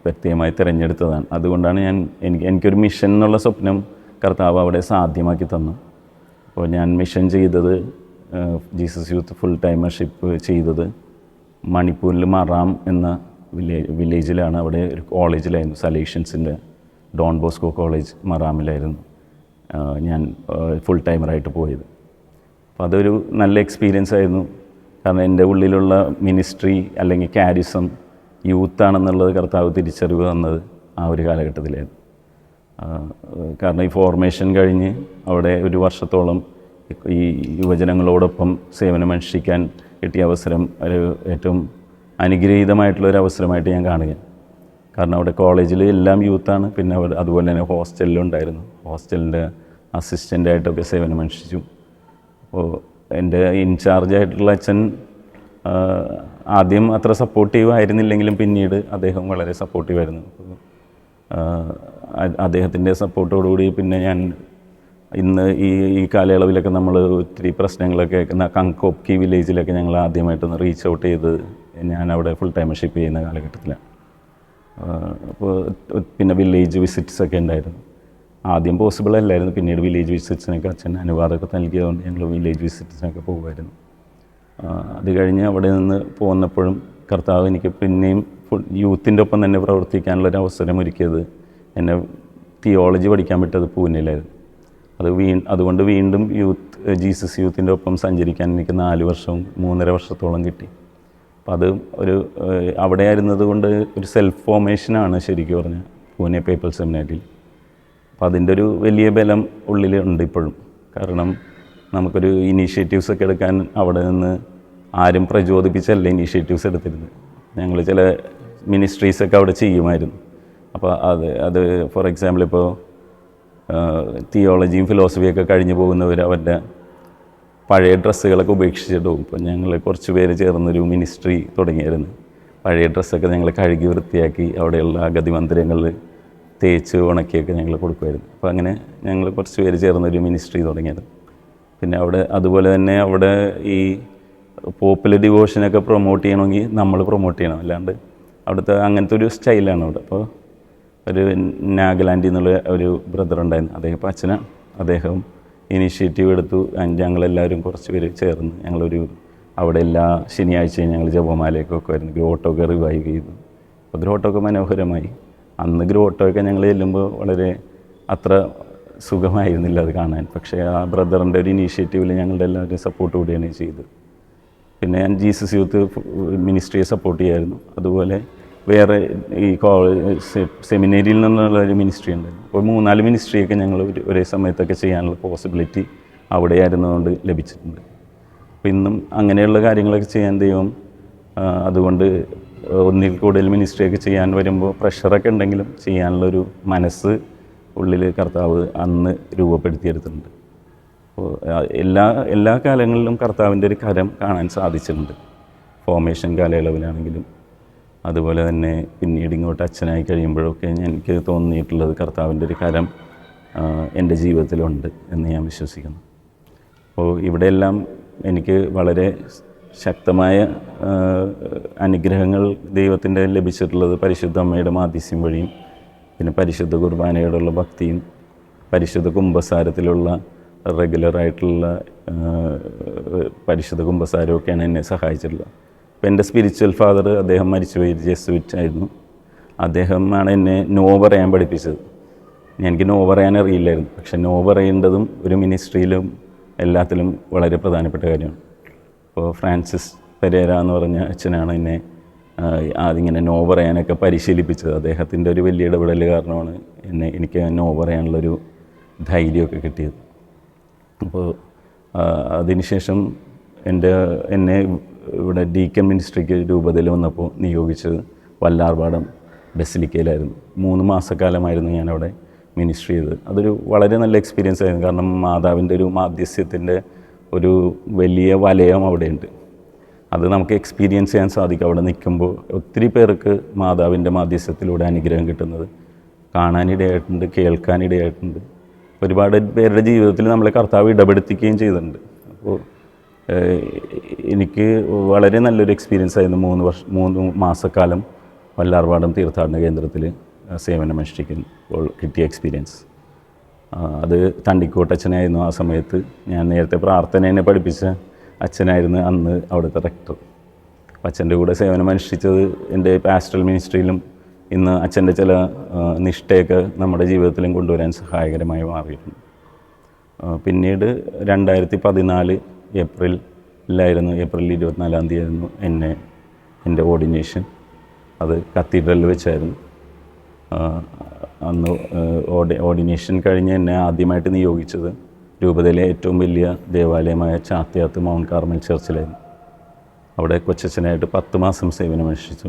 പ്രത്യേകമായി തിരഞ്ഞെടുത്തതാണ്. അതുകൊണ്ടാണ് എനിക്കൊരു മിഷൻ എന്നുള്ള സ്വപ്നം കർത്താവ് അവിടെ സാധ്യമാക്കി തന്നു. അപ്പോൾ ഞാൻ മിഷൻ ചെയ്തത് ജീസസ് യൂത്ത് ഫുൾ ടൈമർഷിപ്പ് ചെയ്തത് മണിപ്പൂരിൽ മറാം എന്ന വില്ലേജിലാണ്. അവിടെ ഒരു കോളേജിലായിരുന്നു, സലേഷ്യൻസിൻ്റെ ഡോൺ ബോസ്കോ കോളേജ് മറാമിലായിരുന്നു ഞാൻ ഫുൾ ടൈമറായിട്ട് പോയത്. അപ്പോൾ അതൊരു നല്ല എക്സ്പീരിയൻസ് ആയിരുന്നു. കാരണം എൻ്റെ ഉള്ളിലുള്ള മിനിസ്ട്രി അല്ലെങ്കിൽ കാരിസം യൂത്താണെന്നുള്ളത് കർത്താവ് തിരിച്ചറിവ് തന്നത് ആ ഒരു കാലഘട്ടത്തിലായിരുന്നു. കാരണം ഈ ഫോർമേഷൻ കഴിഞ്ഞ് അവിടെ ഒരു വർഷത്തോളം ഈ യുവജനങ്ങളോടൊപ്പം സേവനമനുഷ്ഠിക്കാൻ കിട്ടിയ അവസരം ഒരു ഏറ്റവും അനുഗ്രഹീതമായിട്ടുള്ളൊരു അവസരമായിട്ട് ഞാൻ കാണുക. കാരണം അവിടെ കോളേജിൽ എല്ലാം യൂത്താണ്. പിന്നെ അതുപോലെ തന്നെ ഹോസ്റ്റലിലുണ്ടായിരുന്നു. ഹോസ്റ്റലിൻ്റെ അസിസ്റ്റൻ്റായിട്ടൊക്കെ സേവനമനുഷ്ഠിച്ചു. അപ്പോൾ എൻ്റെ ഇൻചാർജായിട്ടുള്ള അച്ഛൻ ആദ്യം അത്ര സപ്പോർട്ടീവ് ആയിരുന്നില്ലെങ്കിലും പിന്നീട് അദ്ദേഹം വളരെ സപ്പോർട്ടീവായിരുന്നു. അദ്ദേഹത്തിൻ്റെ സപ്പോർട്ടോടുകൂടി പിന്നെ ഞാൻ ഇന്ന് ഈ കാലയളവിലൊക്കെ നമ്മൾ ഒത്തിരി പ്രശ്നങ്ങളൊക്കെ കങ്കോപ്കി വില്ലേജിലൊക്കെ ഞങ്ങൾ ആദ്യമായിട്ടൊന്ന് റീച്ച് ഔട്ട് ചെയ്ത് ഞാൻ അവിടെ ഫുൾ ടൈമർഷിപ്പ് ചെയ്യുന്ന കാലഘട്ടത്തിലാണ്. അപ്പോൾ പിന്നെ വില്ലേജ് വിസിറ്റ്സൊക്കെ ഉണ്ടായിരുന്നു. ആദ്യം പോസിബിൾ അല്ലായിരുന്നു. പിന്നീട് വില്ലേജ് വിസിറ്റ്സിനൊക്കെ അച്ഛൻ അനുവാദമൊക്കെ നൽകിയതുകൊണ്ട് ഞങ്ങൾ വില്ലേജ് വിസിറ്റ്സിനൊക്കെ പോകുമായിരുന്നു. അത് കഴിഞ്ഞ് അവിടെ നിന്ന് പോന്നപ്പോഴും കർത്താവ് എനിക്ക് പിന്നെയും യൂത്തിൻ്റെ ഒപ്പം തന്നെ പ്രവർത്തിക്കാനുള്ളൊരു അവസരം ഒരുക്കിയത് എന്നെ തിയോളജി പഠിക്കാൻ വിട്ടത് പൂനെയിലായിരുന്നു. അതുകൊണ്ട് വീണ്ടും ജീസസ് യൂത്തിൻ്റെ ഒപ്പം സഞ്ചരിക്കാൻ എനിക്ക് 4 വർഷവും 3.5 വർഷത്തോളം കിട്ടി. അപ്പം അത് അവിടെ ആയിരുന്നത് കൊണ്ട് ഒരു സെൽഫ് ഫോർമേഷനാണ് ശരിക്കും പറഞ്ഞാൽ പൂനെ പേപ്പൽ സെമിനാരിയിൽ. അപ്പം അതിൻ്റെ ഒരു വലിയ ബലം ഉള്ളിലുണ്ട് ഇപ്പോഴും. കാരണം നമുക്കൊരു ഇനീഷ്യേറ്റീവ്സ് ഒക്കെ എടുക്കാൻ അവിടെ നിന്ന് ആരും പ്രചോദിപ്പിച്ചല്ല ഇനീഷ്യേറ്റീവ്സ് എടുത്തിരുന്നത്. ഞങ്ങൾ ചില മിനിസ്ട്രീസൊക്കെ അവിടെ ചെയ്യുമായിരുന്നു. അപ്പോൾ അത് ഫോർ എക്സാമ്പിൾ ഇപ്പോൾ തിയോളജിയും ഫിലോസഫിയൊക്കെ കഴിഞ്ഞ് പോകുന്നവർ അവരുടെ പഴയ ഡ്രസ്സുകളൊക്കെ ഉപേക്ഷിച്ചിട്ട് പോകും. ഇപ്പോൾ ഞങ്ങൾ കുറച്ച് പേര് ചേർന്നൊരു മിനിസ്ട്രി തുടങ്ങിയായിരുന്നു. പഴയ ഡ്രസ്സൊക്കെ ഞങ്ങൾ കഴുകി വൃത്തിയാക്കി അവിടെയുള്ള അഗതി മന്ദിരങ്ങളിൽ തേച്ച് ഉണക്കിയൊക്കെ ഞങ്ങൾ കൊടുക്കുമായിരുന്നു. അപ്പോൾ അങ്ങനെ ഞങ്ങൾ കുറച്ച് പേര് ചേർന്നൊരു മിനിസ്ട്രി തുടങ്ങിയായിരുന്നു. പിന്നെ അതുപോലെ തന്നെ അവിടെ ഈ പോപ്പുലർ ഡിവോഷനൊക്കെ പ്രൊമോട്ട് ചെയ്യണമെങ്കിൽ നമ്മൾ പ്രൊമോട്ട് ചെയ്യണം. അല്ലാണ്ട് അവിടുത്തെ അങ്ങനത്തെ ഒരു സ്റ്റൈലാണ് അവിടെ. അപ്പോൾ ഒരു നാഗാലാൻഡിൽ നിന്നുള്ള ഒരു ബ്രദർ ഉണ്ടായിരുന്നു, അദ്ദേഹം ഇപ്പോൾ അച്ഛനാണ്. അദ്ദേഹം ഇനീഷ്യേറ്റീവ് എടുത്തു. ഞങ്ങളെല്ലാവരും കുറച്ച് പേര് ചേർന്ന് അവിടെ എല്ലാ ശനിയാഴ്ചയും ഞങ്ങൾ ജപമാലയൊക്കെ വരുന്നു. ഗ്രോട്ടൊക്കെ റിവൈവ് ചെയ്തു. അപ്പോൾ ഗ്രോട്ടൊക്കെ മനോഹരമായി. അന്ന് ഗ്രോട്ടൊക്കെ ഞങ്ങൾ ചെല്ലുമ്പോൾ വളരെ അത്ര സുഖമായിരുന്നില്ല അത് കാണാൻ. പക്ഷേ ആ ബ്രദറിൻ്റെ ഒരു ഇനീഷ്യേറ്റീവിൽ ഞങ്ങളുടെ എല്ലാവരും സപ്പോർട്ട് കൂടിയാണ് ചെയ്തത്. പിന്നെ ഞാൻ ജീസസ് യൂത്ത് മിനിസ്ട്രിയെ സപ്പോർട്ട് ചെയ്യായിരുന്നു. അതുപോലെ വേറെ ഈ സെമിനേരിയിൽ നിന്നുള്ളൊരു മിനിസ്ട്രി ഉണ്ടായിരുന്നു. അപ്പോൾ 3-4 മിനിസ്ട്രിയൊക്കെ ഞങ്ങൾ ഒരേ സമയത്തൊക്കെ ചെയ്യാനുള്ള പോസിബിലിറ്റി അവിടെ ആയിരുന്നതുകൊണ്ട് ലഭിച്ചിട്ടുണ്ട്. അപ്പോൾ ഇന്നും അങ്ങനെയുള്ള കാര്യങ്ങളൊക്കെ ചെയ്യാൻ ദൈവം അതുകൊണ്ട് ഒന്നിൽ കൂടുതൽ മിനിസ്ട്രിയൊക്കെ ചെയ്യാൻ വരുമ്പോൾ പ്രഷറൊക്കെ ഉണ്ടെങ്കിലും ചെയ്യാനുള്ളൊരു മനസ്സ് ഉള്ളിൽ കർത്താവ് അന്ന് രൂപപ്പെടുത്തിയെടുത്തിട്ടുണ്ട്. അപ്പോൾ എല്ലാ കാലങ്ങളിലും കർത്താവിൻ്റെ ഒരു കരം കാണാൻ സാധിച്ചിട്ടുണ്ട്. ഫോർമേഷൻ കാലയളവിലാണെങ്കിലും അതുപോലെ തന്നെ പിന്നീട് ഇങ്ങോട്ട് അച്ഛനായി കഴിയുമ്പോഴൊക്കെ എനിക്ക് തോന്നിയിട്ടുള്ളത് കർത്താവിൻ്റെ ഒരു കരം എൻ്റെ ജീവിതത്തിലുണ്ട് എന്ന് ഞാൻ വിശ്വസിക്കുന്നു. അപ്പോൾ ഇവിടെയെല്ലാം എനിക്ക് വളരെ ശക്തമായ അനുഗ്രഹങ്ങൾ ദൈവത്തിൻ്റെ ലഭിച്ചിട്ടുള്ളത് പരിശുദ്ധ അമ്മയുടെ മാധ്യസ്യം വഴിയും പിന്നെ പരിശുദ്ധ കുർബാനയോടുള്ള ഭക്തിയും പരിശുദ്ധ കുമ്പസാരത്തിലുള്ള റെഗുലറായിട്ടുള്ള പരിശുദ്ധ കുമ്പസാരമൊക്കെയാണ് എന്നെ സഹായിച്ചിട്ടുള്ളത്. അപ്പോൾ എൻ്റെ സ്പിരിച്വൽ ഫാദർ അദ്ദേഹം മരിച്ചുപോയി, ജെസുവിറ്റ് ആയിരുന്നു. അദ്ദേഹമാണ് എന്നെ നോ പറയാൻ പഠിപ്പിച്ചത്. എനിക്ക് നോ പറയാൻ അറിയില്ലായിരുന്നു. പക്ഷെ നോ പറയേണ്ടതും ഒരു മിനിസ്ട്രിയിലും എല്ലാത്തിലും വളരെ പ്രധാനപ്പെട്ട കാര്യമാണ്. അപ്പോൾ ഫ്രാൻസിസ് പെരേര എന്ന് പറഞ്ഞ അച്ഛനാണ് എന്നെ അതിങ്ങനെ നോ പറയാനൊക്കെ പരിശീലിപ്പിച്ചത്. അദ്ദേഹത്തിൻ്റെ ഒരു വലിയ ഇടപെടൽ കാരണമാണ് എനിക്ക് നോ പറയാനുള്ളൊരു ധൈര്യമൊക്കെ കിട്ടിയത്. അപ്പോൾ അതിനുശേഷം എന്നെ ഇവിടെ ഡീക്കൻ മിനിസ്ട്രിക്ക് രൂപതയിൽ വന്നപ്പോൾ നിയോഗിച്ചത് വല്ലാർപാടം ബസിലിക്കയിലായിരുന്നു. 3 മാസക്കാലമായിരുന്നു ഞാനവിടെ മിനിസ്ട്രി ചെയ്തത്. അതൊരു വളരെ നല്ല എക്സ്പീരിയൻസ് ആയിരുന്നു. കാരണം മാതാവിൻ്റെ ഒരു മാധ്യസ്യത്തിൻ്റെ ഒരു വലിയ വലയം അവിടെയുണ്ട്. അത് നമുക്ക് എക്സ്പീരിയൻസ് ചെയ്യാൻ സാധിക്കും. അവിടെ നിൽക്കുമ്പോൾ ഒത്തിരി പേർക്ക് മാതാവിൻ്റെ മാധ്യസ്ഥത്തിലൂടെ അനുഗ്രഹം കിട്ടുന്നത് കാണാനിടയായിട്ടുണ്ട്, കേൾക്കാനിടയായിട്ടുണ്ട്. ഒരുപാട് പേരുടെ ജീവിതത്തിൽ നമ്മളെ കർത്താവ് ഇടപെടുത്തിക്കുകയും ചെയ്തിട്ടുണ്ട്. അപ്പോൾ എനിക്ക് വളരെ നല്ലൊരു എക്സ്പീരിയൻസ് ആയിരുന്നു 3 മാസക്കാലം വല്ലാർപാടം തീർത്ഥാടന കേന്ദ്രത്തിൽ സേവനമനുഷ്ഠിക്കുമ്പോൾ കിട്ടിയ എക്സ്പീരിയൻസ്. അത് തണ്ടിക്കോട്ട് അച്ഛനായിരുന്നു ആ സമയത്ത്. ഞാൻ നേരത്തെ പ്രാർത്ഥനേനെ പഠിപ്പിച്ച അച്ഛനായിരുന്നു അന്ന് അവിടുത്തെ റെക്ടർ. അച്ഛൻ്റെ കൂടെ സേവനമനുഷ്ഠിച്ചത് എൻ്റെ പാസ്റ്ററൽ മിനിസ്ട്രിയിലും ഇന്ന് അച്ഛൻ്റെ ചില നിഷ്ഠയൊക്കെ നമ്മുടെ ജീവിതത്തിലും കൊണ്ടുവരാൻ സഹായകരമായി മാറിയിട്ടുണ്ട്. പിന്നീട് 2014 ഏപ്രിൽ 24 ആയിരുന്നു എൻ്റെ ഓർഡിനേഷൻ. അത് കത്തീഡ്രലിൽ വെച്ചായിരുന്നു. അന്ന് ഓർഡിനേഷൻ കഴിഞ്ഞ് എന്നെ ആദ്യമായിട്ട് നിയോഗിച്ചത് രൂപതയിലെ ഏറ്റവും വലിയ ദേവാലയമായ ചാത്തിയാത്ത് മൗണ്ട് കാർമൽ ചർച്ചിലായിരുന്നു. അവിടെ കൊച്ചച്ഛനായിട്ട് 10 മാസം സേവനമനുഷ്ഠിച്ചു.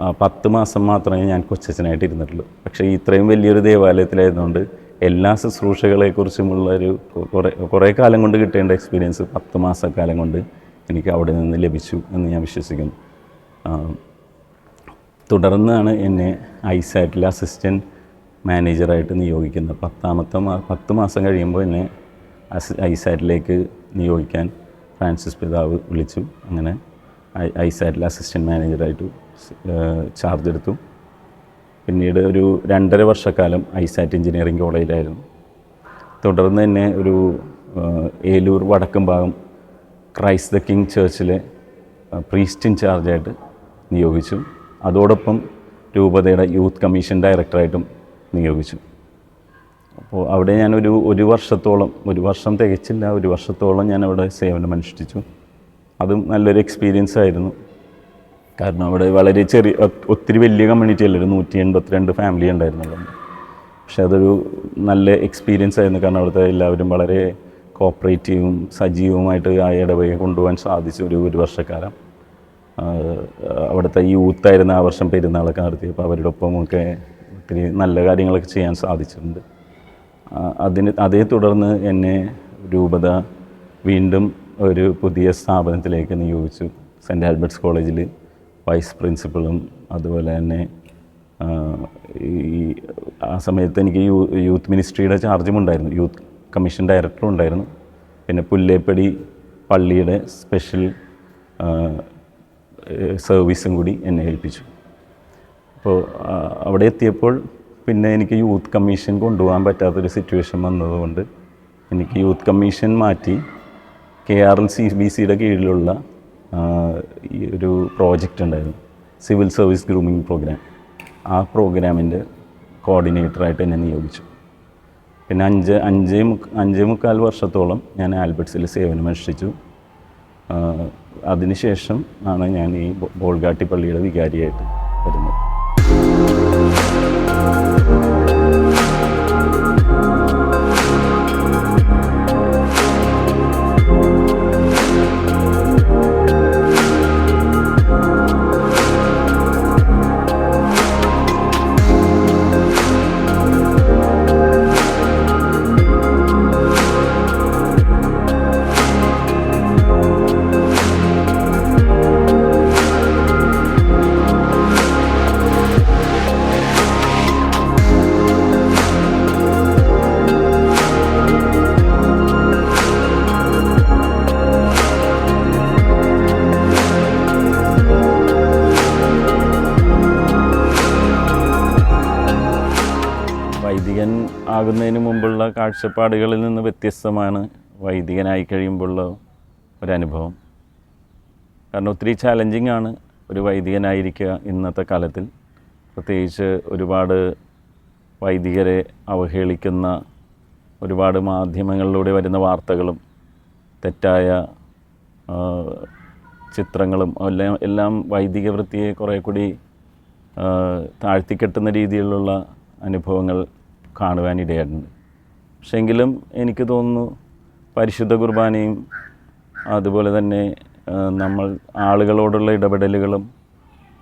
ആ 10 മാസം മാത്രമേ ഞാൻ കൊച്ചച്ഛനായിട്ട് ഇരുന്നിട്ടുള്ളൂ. പക്ഷേ ഇത്രയും വലിയൊരു ദേവാലയത്തിലായതുകൊണ്ട് എല്ലാ ശുശ്രൂഷകളെക്കുറിച്ചുമുള്ളൊരു കുറേ കാലം കൊണ്ട് കിട്ടേണ്ട എക്സ്പീരിയൻസ് 10 മാസക്കാലം കൊണ്ട് എനിക്ക് അവിടെ നിന്ന് ലഭിച്ചു എന്ന് ഞാൻ വിശ്വസിക്കുന്നു. തുടർന്നാണ് എന്നെ ഐസാറ്റിലെ അസിസ്റ്റൻറ്റ് മാനേജറായിട്ട് നിയോഗിക്കുന്നത്. 10 മാസം കഴിയുമ്പോൾ എന്നെ ഐസാറ്റിലേക്ക് നിയോഗിക്കാൻ ഫ്രാൻസിസ് പിതാവ് വിളിച്ചു. അങ്ങനെ ഐസാറ്റിലെ അസിസ്റ്റൻറ്റ് മാനേജറായിട്ട് ചാർജ് എടുത്തു. പിന്നീട് ഒരു 2.5 വർഷക്കാലം ഐസാറ്റ് എഞ്ചിനീയറിംഗ് കോളേജിലായിരുന്നു. തുടർന്ന് എന്നെ ഒരു ഏലൂർ വടക്കും ഭാഗം ക്രൈസ്റ്റ് ദ കിങ് ചർച്ചിലെ പ്രീസ്റ്റ് ഇൻചാർജായിട്ട് നിയോഗിച്ചു. അതോടൊപ്പം രൂപതയുടെ യൂത്ത് കമ്മീഷൻ ഡയറക്ടറായിട്ടും നിയോഗിച്ചു. അപ്പോൾ അവിടെ ഞാൻ ഒരു വർഷത്തോളം, 1 വർഷം തികച്ചില്ല, 1 വർഷത്തോളം ഞാൻ അവിടെ സേവനമനുഷ്ഠിച്ചു. അതും നല്ലൊരു എക്സ്പീരിയൻസ് ആയിരുന്നു. കാരണം അവിടെ വളരെ ഒത്തിരി വലിയ കമ്മ്യൂണിറ്റി അല്ല, ഒരു 182 ഫാമിലി ഉണ്ടായിരുന്നുള്ളൂ. പക്ഷെ അതൊരു നല്ല എക്സ്പീരിയൻസ് ആയിരുന്നു. കാരണം അവിടുത്തെ എല്ലാവരും വളരെ കോപ്പറേറ്റീവും സജീവമായിട്ട് ആ ഇടവകയെ കൊണ്ടുപോകാൻ സാധിച്ചു. ഒരു വർഷക്കാലം അവിടുത്തെ യൂത്തായിരുന്ന ആ വർഷം പെരുന്നാളൊക്കെ നടത്തിയപ്പോൾ അവരുടെ ഒപ്പമൊക്കെ ഒത്തിരി നല്ല കാര്യങ്ങളൊക്കെ ചെയ്യാൻ സാധിച്ചിട്ടുണ്ട്. അതേ തുടർന്ന് എന്നെ രൂപത വീണ്ടും ഒരു പുതിയ സ്ഥാപനത്തിലേക്ക് നിയോഗിച്ചു. സെൻറ്റ് ആൽബർട്ട്സ് കോളേജിൽ വൈസ് പ്രിൻസിപ്പളും അതുപോലെ തന്നെ ആ സമയത്ത് എനിക്ക് യൂത്ത് മിനിസ്ട്രിയുടെ ചാർജും ഉണ്ടായിരുന്നു. യൂത്ത് കമ്മീഷൻ ഡയറക്ടറും ഉണ്ടായിരുന്നു. പിന്നെ പുല്ലേപ്പടി പള്ളിയുടെ സ്പെഷ്യൽ സർവീസും കൂടി എന്നെ ഏൽപ്പിച്ചു. അപ്പോൾ അവിടെ എത്തിയപ്പോൾ പിന്നെ എനിക്ക് യൂത്ത് കമ്മീഷൻ കൊണ്ടുപോകാൻ പറ്റാത്തൊരു സിറ്റുവേഷൻ വന്നതുകൊണ്ട് എനിക്ക് യൂത്ത് കമ്മീഷൻ മാറ്റി KRLCBCയുടെ കീഴിലുള്ള ഈ ഒരു പ്രോജക്റ്റ് ഉണ്ടായിരുന്നു, സിവിൽ സർവീസ് ഗ്രൂമിംഗ് പ്രോഗ്രാം. ആ പ്രോഗ്രാമിൻ്റെ കോർഡിനേറ്ററായിട്ട് എന്നെ നിയോഗിച്ചു. പിന്നെ അഞ്ചേ മുക്കാൽ വർഷത്തോളം ഞാൻ ആൽബർട്ട്സിൽ സേവനമനുഷ്ഠിച്ചു. അതിനുശേഷം ആണ് ഞാൻ ഈ ബോൾഗാട്ടി പള്ളിയുടെ വികാരിയായിട്ട് വരുന്നത്. വൈദികൻ ആകുന്നതിന് മുമ്പുള്ള കാഴ്ചപ്പാടുകളിൽ നിന്ന് വ്യത്യസ്തമാണ് വൈദികനായി കഴിയുമ്പോഴുള്ള ഒരനുഭവം. കാരണം ഒത്തിരി ചാലഞ്ചിങ് ആണ് ഒരു വൈദികനായിരിക്കുക ഇന്നത്തെ കാലത്തിൽ. പ്രത്യേകിച്ച് ഒരുപാട് വൈദികരെ അവഹേളിക്കുന്ന ഒരുപാട് മാധ്യമങ്ങളിലൂടെ വരുന്ന വാർത്തകളും തെറ്റായ ചിത്രങ്ങളും എല്ലാം വൈദിക വൃത്തിയെ കുറേ കൂടി താഴ്ത്തിക്കെട്ടുന്ന രീതിയിലുള്ള അനുഭവങ്ങൾ കാണുവാനിടയായിട്ടുണ്ട്. പക്ഷേ എങ്കിലും എനിക്ക് തോന്നുന്നു പരിശുദ്ധ കുർബാനയും അതുപോലെ തന്നെ നമ്മൾ ആളുകളോടുള്ള ഇടപെടലുകളും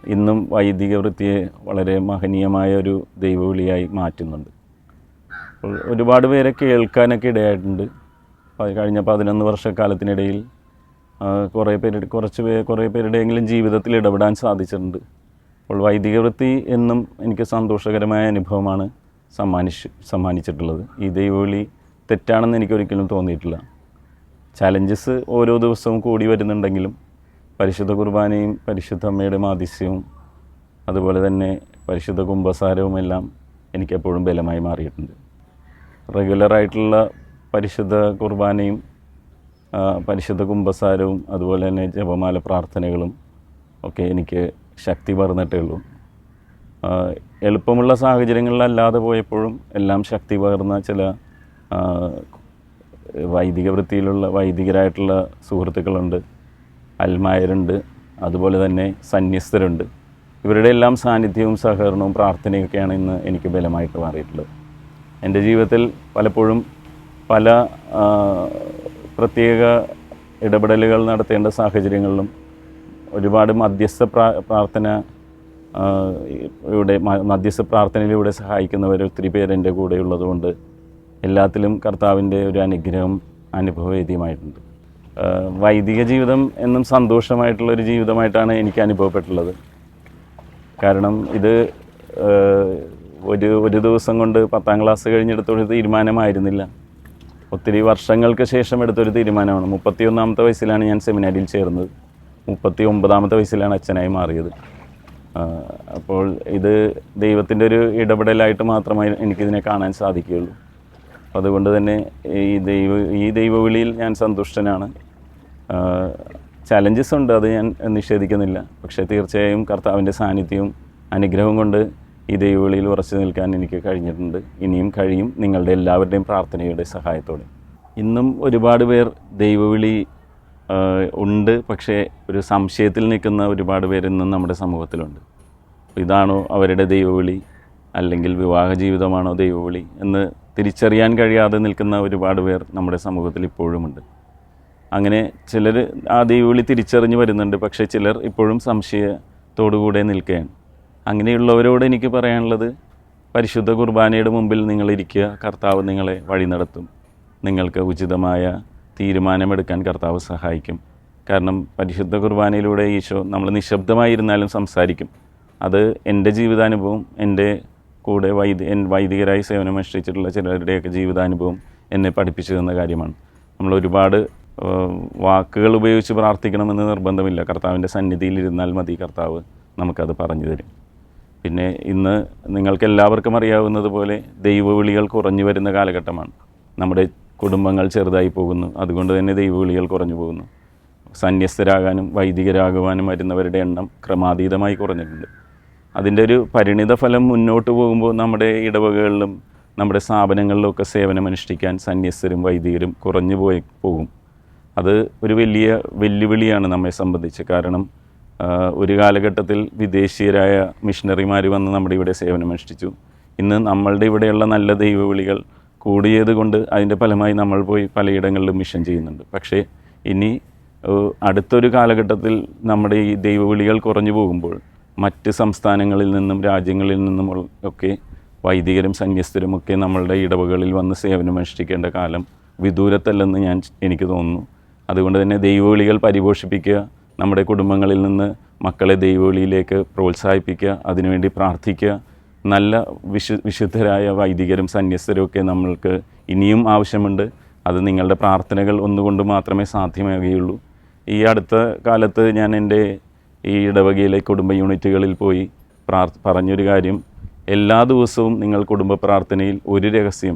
ഇന്നും വൈദിക വൃത്തിയെ വളരെ മഹനീയമായ ഒരു ദൈവവിളിയായി മാറ്റുന്നുണ്ട്. ഒരുപാട് പേരെ കേൾക്കാനൊക്കെ ഇടയായിട്ടുണ്ട്. കഴിഞ്ഞ 11 വർഷക്കാലത്തിനിടയിൽ കുറേ പേരുടെയെങ്കിലും ജീവിതത്തിൽ ഇടപെടാൻ സാധിച്ചിട്ടുണ്ട്. അപ്പോൾ വൈദിക വൃത്തി എന്നും എനിക്ക് സന്തോഷകരമായ അനുഭവമാണ് സമ്മാനിച്ചിട്ടുള്ളത്. ഈ ദൈവവിളി തെറ്റാണെന്ന് എനിക്കൊരിക്കലും തോന്നിയിട്ടില്ല. ചാലഞ്ചസ് ഓരോ ദിവസവും കൂടി വരുന്നുണ്ടെങ്കിലും പരിശുദ്ധ കുർബാനയും പരിശുദ്ധ അമ്മയുടെ മാധ്യസ്യവും അതുപോലെ തന്നെ പരിശുദ്ധ കുംഭസാരവും എല്ലാം എനിക്കെപ്പോഴും ബലമായി മാറിയിട്ടുണ്ട്. റെഗുലറായിട്ടുള്ള പരിശുദ്ധ കുർബാനയും പരിശുദ്ധ കുംഭസാരവും അതുപോലെ തന്നെ ജപമാല പ്രാർത്ഥനകളും ഒക്കെ എനിക്ക് ശക്തി പകർന്നിട്ടേ ഉള്ളൂ. എളുപ്പമുള്ള സാഹചര്യങ്ങളിലല്ലാതെ പോയപ്പോഴും എല്ലാം ശക്തി പകർന്ന ചില വൈദിക വൃത്തിയിലുള്ള വൈദികരായിട്ടുള്ള സുഹൃത്തുക്കളുണ്ട്, അൽമായരുണ്ട്, അതുപോലെ തന്നെ സന്യസ്തരുണ്ട്. ഇവരുടെ എല്ലാം സാന്നിധ്യവും സഹകരണവും പ്രാർത്ഥനയൊക്കെയാണ് ഇന്ന് എനിക്ക് ബലമായിട്ട് മാറിയിട്ടുള്ളത്. എൻ്റെ ജീവിതത്തിൽ പലപ്പോഴും പല പ്രത്യേക ഇടപെടലുകൾ നടത്തേണ്ട സാഹചര്യങ്ങളിലും ഒരുപാട് മധ്യസ്ഥ പ്രാർത്ഥനയിലൂടെ സഹായിക്കുന്നവർ ഒത്തിരി പേര് എൻ്റെ കൂടെ ഉള്ളതുകൊണ്ട് എല്ലാത്തിലും കർത്താവിൻ്റെ ഒരു അനുഗ്രഹം അനുഭവവേദ്യമായിട്ടുണ്ട്. വൈദിക ജീവിതം എന്നും സന്തോഷമായിട്ടുള്ളൊരു ജീവിതമായിട്ടാണ് എനിക്ക് അനുഭവപ്പെട്ടുള്ളത്. കാരണം ഇത് ഒരു ദിവസം കൊണ്ട് 10ാം ക്ലാസ് കഴിഞ്ഞെടുത്തൊരു തീരുമാനമായിരുന്നില്ല. ഒത്തിരി വർഷങ്ങൾക്ക് ശേഷം എടുത്തൊരു തീരുമാനമാണ്. 31ാമത്തെ വയസ്സിലാണ് ഞാൻ സെമിനാരിയിൽ ചേർന്നത്. 39ാമത്തെ വയസ്സിലാണ് അച്ഛനായി മാറിയത്. അപ്പോൾ ഇത് ദൈവത്തിൻ്റെ ഒരു ഇടപെടലായിട്ട് മാത്രമേ എനിക്കിതിനെ കാണാൻ സാധിക്കുകയുള്ളൂ. അതുകൊണ്ട് തന്നെ ഈ ദൈവവിളിയിൽ ഞാൻ സന്തുഷ്ടനാണ്. ചലഞ്ചസ് ഉണ്ട്, അത് ഞാൻ നിഷേധിക്കുന്നില്ല. പക്ഷേ തീർച്ചയായും കർത്താവിൻ്റെ സാന്നിധ്യവും അനുഗ്രഹവും കൊണ്ട് ഈ ദൈവവിളിയിൽ ഉറച്ചു നിൽക്കാൻ എനിക്ക് കഴിഞ്ഞിട്ടുണ്ട്. ഇനിയും കഴിയും, നിങ്ങളുടെ എല്ലാവരുടെയും പ്രാർത്ഥനയുടെ സഹായത്തോടെ. ഇന്നും ഒരുപാട് പേർ ദൈവവിളി ഉണ്ട്, പക്ഷേ ഒരു സംശയത്തിൽ നിൽക്കുന്ന ഒരുപാട് പേർ ഇന്നും നമ്മുടെ സമൂഹത്തിലുണ്ട്. ഇതാണോ അവരുടെ ദൈവവിളി, അല്ലെങ്കിൽ വിവാഹ ജീവിതമാണോ ദൈവവിളി എന്ന് തിരിച്ചറിയാൻ കഴിയാതെ നിൽക്കുന്ന ഒരുപാട് പേർ നമ്മുടെ സമൂഹത്തിൽ ഇപ്പോഴുമുണ്ട്. അങ്ങനെ ചിലർ ആ ദൈവവിളി തിരിച്ചറിഞ്ഞ് വരുന്നുണ്ട്, പക്ഷേ ചിലർ ഇപ്പോഴും സംശയത്തോടുകൂടെ നിൽക്കുകയാണ്. അങ്ങനെയുള്ളവരോട് എനിക്ക് പറയാനുള്ളത്, പരിശുദ്ധ കുർബാനയുടെ മുമ്പിൽ നിങ്ങളിരിക്കുക, കർത്താവ് നിങ്ങളെ വഴി നടത്തും. നിങ്ങൾക്ക് ഉചിതമായ തീരുമാനമെടുക്കാൻ കർത്താവ് സഹായിക്കും. കാരണം പരിശുദ്ധ കുർബാനയിലൂടെ ഈശോ നമ്മൾ നിശബ്ദമായിരുന്നാലും സംസാരിക്കും. അത് എൻ്റെ ജീവിതാനുഭവം, എൻ്റെ കൂടെ വൈദികരായി സേവനമനുഷ്ഠിച്ചിട്ടുള്ള ചിലരുടെയൊക്കെ ജീവിതാനുഭവം എന്നെ പഠിപ്പിച്ചു തന്ന കാര്യമാണ്. നമ്മൾ ഒരുപാട് വാക്കുകൾ ഉപയോഗിച്ച് പ്രാർത്ഥിക്കണമെന്ന് നിർബന്ധമില്ല. കർത്താവിൻ്റെ സന്നിധിയിലിരുന്നാൽ മതി, കർത്താവ് നമുക്കത് പറഞ്ഞു തരും. പിന്നെ ഇന്ന് നിങ്ങൾക്കെല്ലാവർക്കും അറിയാവുന്നത് പോലെ ദൈവവിളികൾ കുറഞ്ഞു വരുന്ന കാലഘട്ടമാണ്. നമ്മുടെ കുടുംബങ്ങൾ ചെറുതായി പോകുന്നു, അതുകൊണ്ട് തന്നെ ദൈവവിളികൾ കുറഞ്ഞു പോകുന്നു. സന്യസ്തരാകാനും വൈദികരാകുവാനും വരുന്നവരുടെ എണ്ണം ക്രമാതീതമായി കുറഞ്ഞിട്ടുണ്ട്. അതിൻ്റെ ഒരു പരിണിത ഫലം മുന്നോട്ട് പോകുമ്പോൾ നമ്മുടെ ഇടവകകളിലും നമ്മുടെ സ്ഥാപനങ്ങളിലൊക്കെ സേവനമനുഷ്ഠിക്കാൻ സന്യസ്തരും വൈദികരും കുറഞ്ഞു പോകും. അത് ഒരു വലിയ വെല്ലുവിളിയാണ് നമ്മെ സംബന്ധിച്ച്. കാരണം ഒരു കാലഘട്ടത്തിൽ വിദേശീയരായ മിഷണറിമാർ വന്ന് നമ്മുടെ ഇവിടെ സേവനമനുഷ്ഠിച്ചു. ഇന്ന് നമ്മളുടെ ഇവിടെയുള്ള നല്ല ദൈവവിളികൾ കൂടിയത് കൊണ്ട് അതിൻ്റെ ഫലമായി നമ്മൾ പോയി പലയിടങ്ങളിലും മിഷൻ ചെയ്യുന്നുണ്ട്. പക്ഷേ ഇനി അടുത്തൊരു കാലഘട്ടത്തിൽ നമ്മുടെ ഈ ദൈവവിളികൾ കുറഞ്ഞു പോകുമ്പോൾ മറ്റ് സംസ്ഥാനങ്ങളിൽ നിന്നും രാജ്യങ്ങളിൽ നിന്നും ഒക്കെ വൈദികരും സന്യസ്തരും ഒക്കെ നമ്മളുടെ ഇടവകളിൽ വന്ന് സേവനമനുഷ്ഠിക്കേണ്ട കാലം വിദൂരത്തല്ലെന്ന് എനിക്ക് തോന്നുന്നു. അതുകൊണ്ട് തന്നെ ദൈവവിളികൾ പരിപോഷിപ്പിക്കുക, നമ്മുടെ കുടുംബങ്ങളിൽ നിന്ന് മക്കളെ ദൈവവിളിയിലേക്ക് പ്രോത്സാഹിപ്പിക്കുക, അതിനുവേണ്ടി പ്രാർത്ഥിക്കുക. നല്ല വിശുദ്ധരായ വൈദികരും സന്യസ്തരും ഒക്കെ നമ്മൾക്ക് ഇനിയും ആവശ്യമുണ്ട്. അത് നിങ്ങളുടെ പ്രാർത്ഥനകൾ ഒന്നുകൊണ്ട് മാത്രമേ സാധ്യമാകുകയുള്ളൂ. ഈ അടുത്ത കാലത്ത് ഞാൻ എൻ്റെ ഈ ഇടവകയിലെ കുടുംബ യൂണിറ്റുകളിൽ പോയി പറഞ്ഞൊരു കാര്യം, എല്ലാ ദിവസവും നിങ്ങൾ കുടുംബ പ്രാർത്ഥനയിൽ ഒരു രഹസ്യം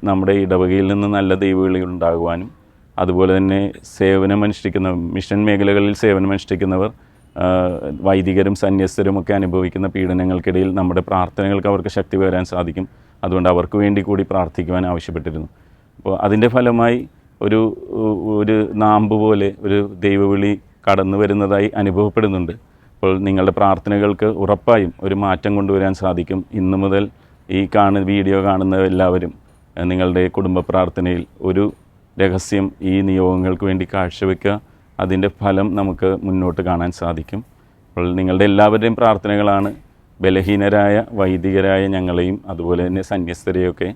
നമ്മുടെ ഇടവകയിൽ നിന്ന് നല്ല ദൈവവിളികൾ ഉണ്ടാകുവാനും, അതുപോലെ തന്നെ സേവനമനുഷ്ഠിക്കുന്ന മിഷൻ മേഖലകളിൽ സേവനമനുഷ്ഠിക്കുന്നവർ വൈദികരും സന്യസ്തരും ഒക്കെ അനുഭവിക്കുന്ന പീഡനങ്ങൾക്കിടയിൽ നമ്മുടെ പ്രാർത്ഥനകൾക്ക് അവർക്ക് ശക്തി പകരാൻ സാധിക്കും. അതുകൊണ്ട് അവർക്ക് വേണ്ടി കൂടി പ്രാർത്ഥിക്കുവാൻ ആവശ്യപ്പെട്ടിരുന്നു. അപ്പോൾ അതിൻ്റെ ഫലമായി ഒരു നാമ്പ് പോലെ ഒരു ദൈവവിളി കടന്നു വരുന്നതായി അനുഭവപ്പെടുന്നുണ്ട്. അപ്പോൾ നിങ്ങളുടെ പ്രാർത്ഥനകൾക്ക് ഉറപ്പായും ഒരു മാറ്റം കൊണ്ടുവരാൻ സാധിക്കും. ഇന്നു മുതൽ ഈ വീഡിയോ കാണുന്ന എല്ലാവരും നിങ്ങളുടെ കുടുംബ പ്രാർത്ഥനയിൽ ഒരു രഹസ്യം ഈ നിയോഗങ്ങൾക്ക് വേണ്ടി കാഴ്ചവെക്കുക. അതിൻ്റെ ഫലം നമുക്ക് മുന്നോട്ട് കാണാൻ സാധിക്കും. അപ്പോൾ നിങ്ങളുടെ എല്ലാവരുടെയും പ്രാർത്ഥനകളാണ് ബലഹീനരായ വൈദികരായ ഞങ്ങളെയും അതുപോലെ തന്നെ സന്യസ്തരെയൊക്കെ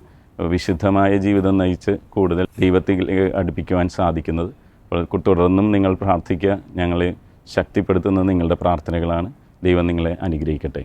വിശുദ്ധമായ ജീവിതം നയിച്ച് കൂടുതൽ ദൈവത്തിലേക്ക് അടുപ്പിക്കുവാൻ സാധിക്കുന്നത്. അപ്പോൾ തുടർന്നും നിങ്ങൾ പ്രാർത്ഥിക്കുക. ഞങ്ങളെ ശക്തിപ്പെടുത്തുന്നത് നിങ്ങളുടെ പ്രാർത്ഥനകളാണ്. ദൈവം നിങ്ങളെ അനുഗ്രഹിക്കട്ടെ.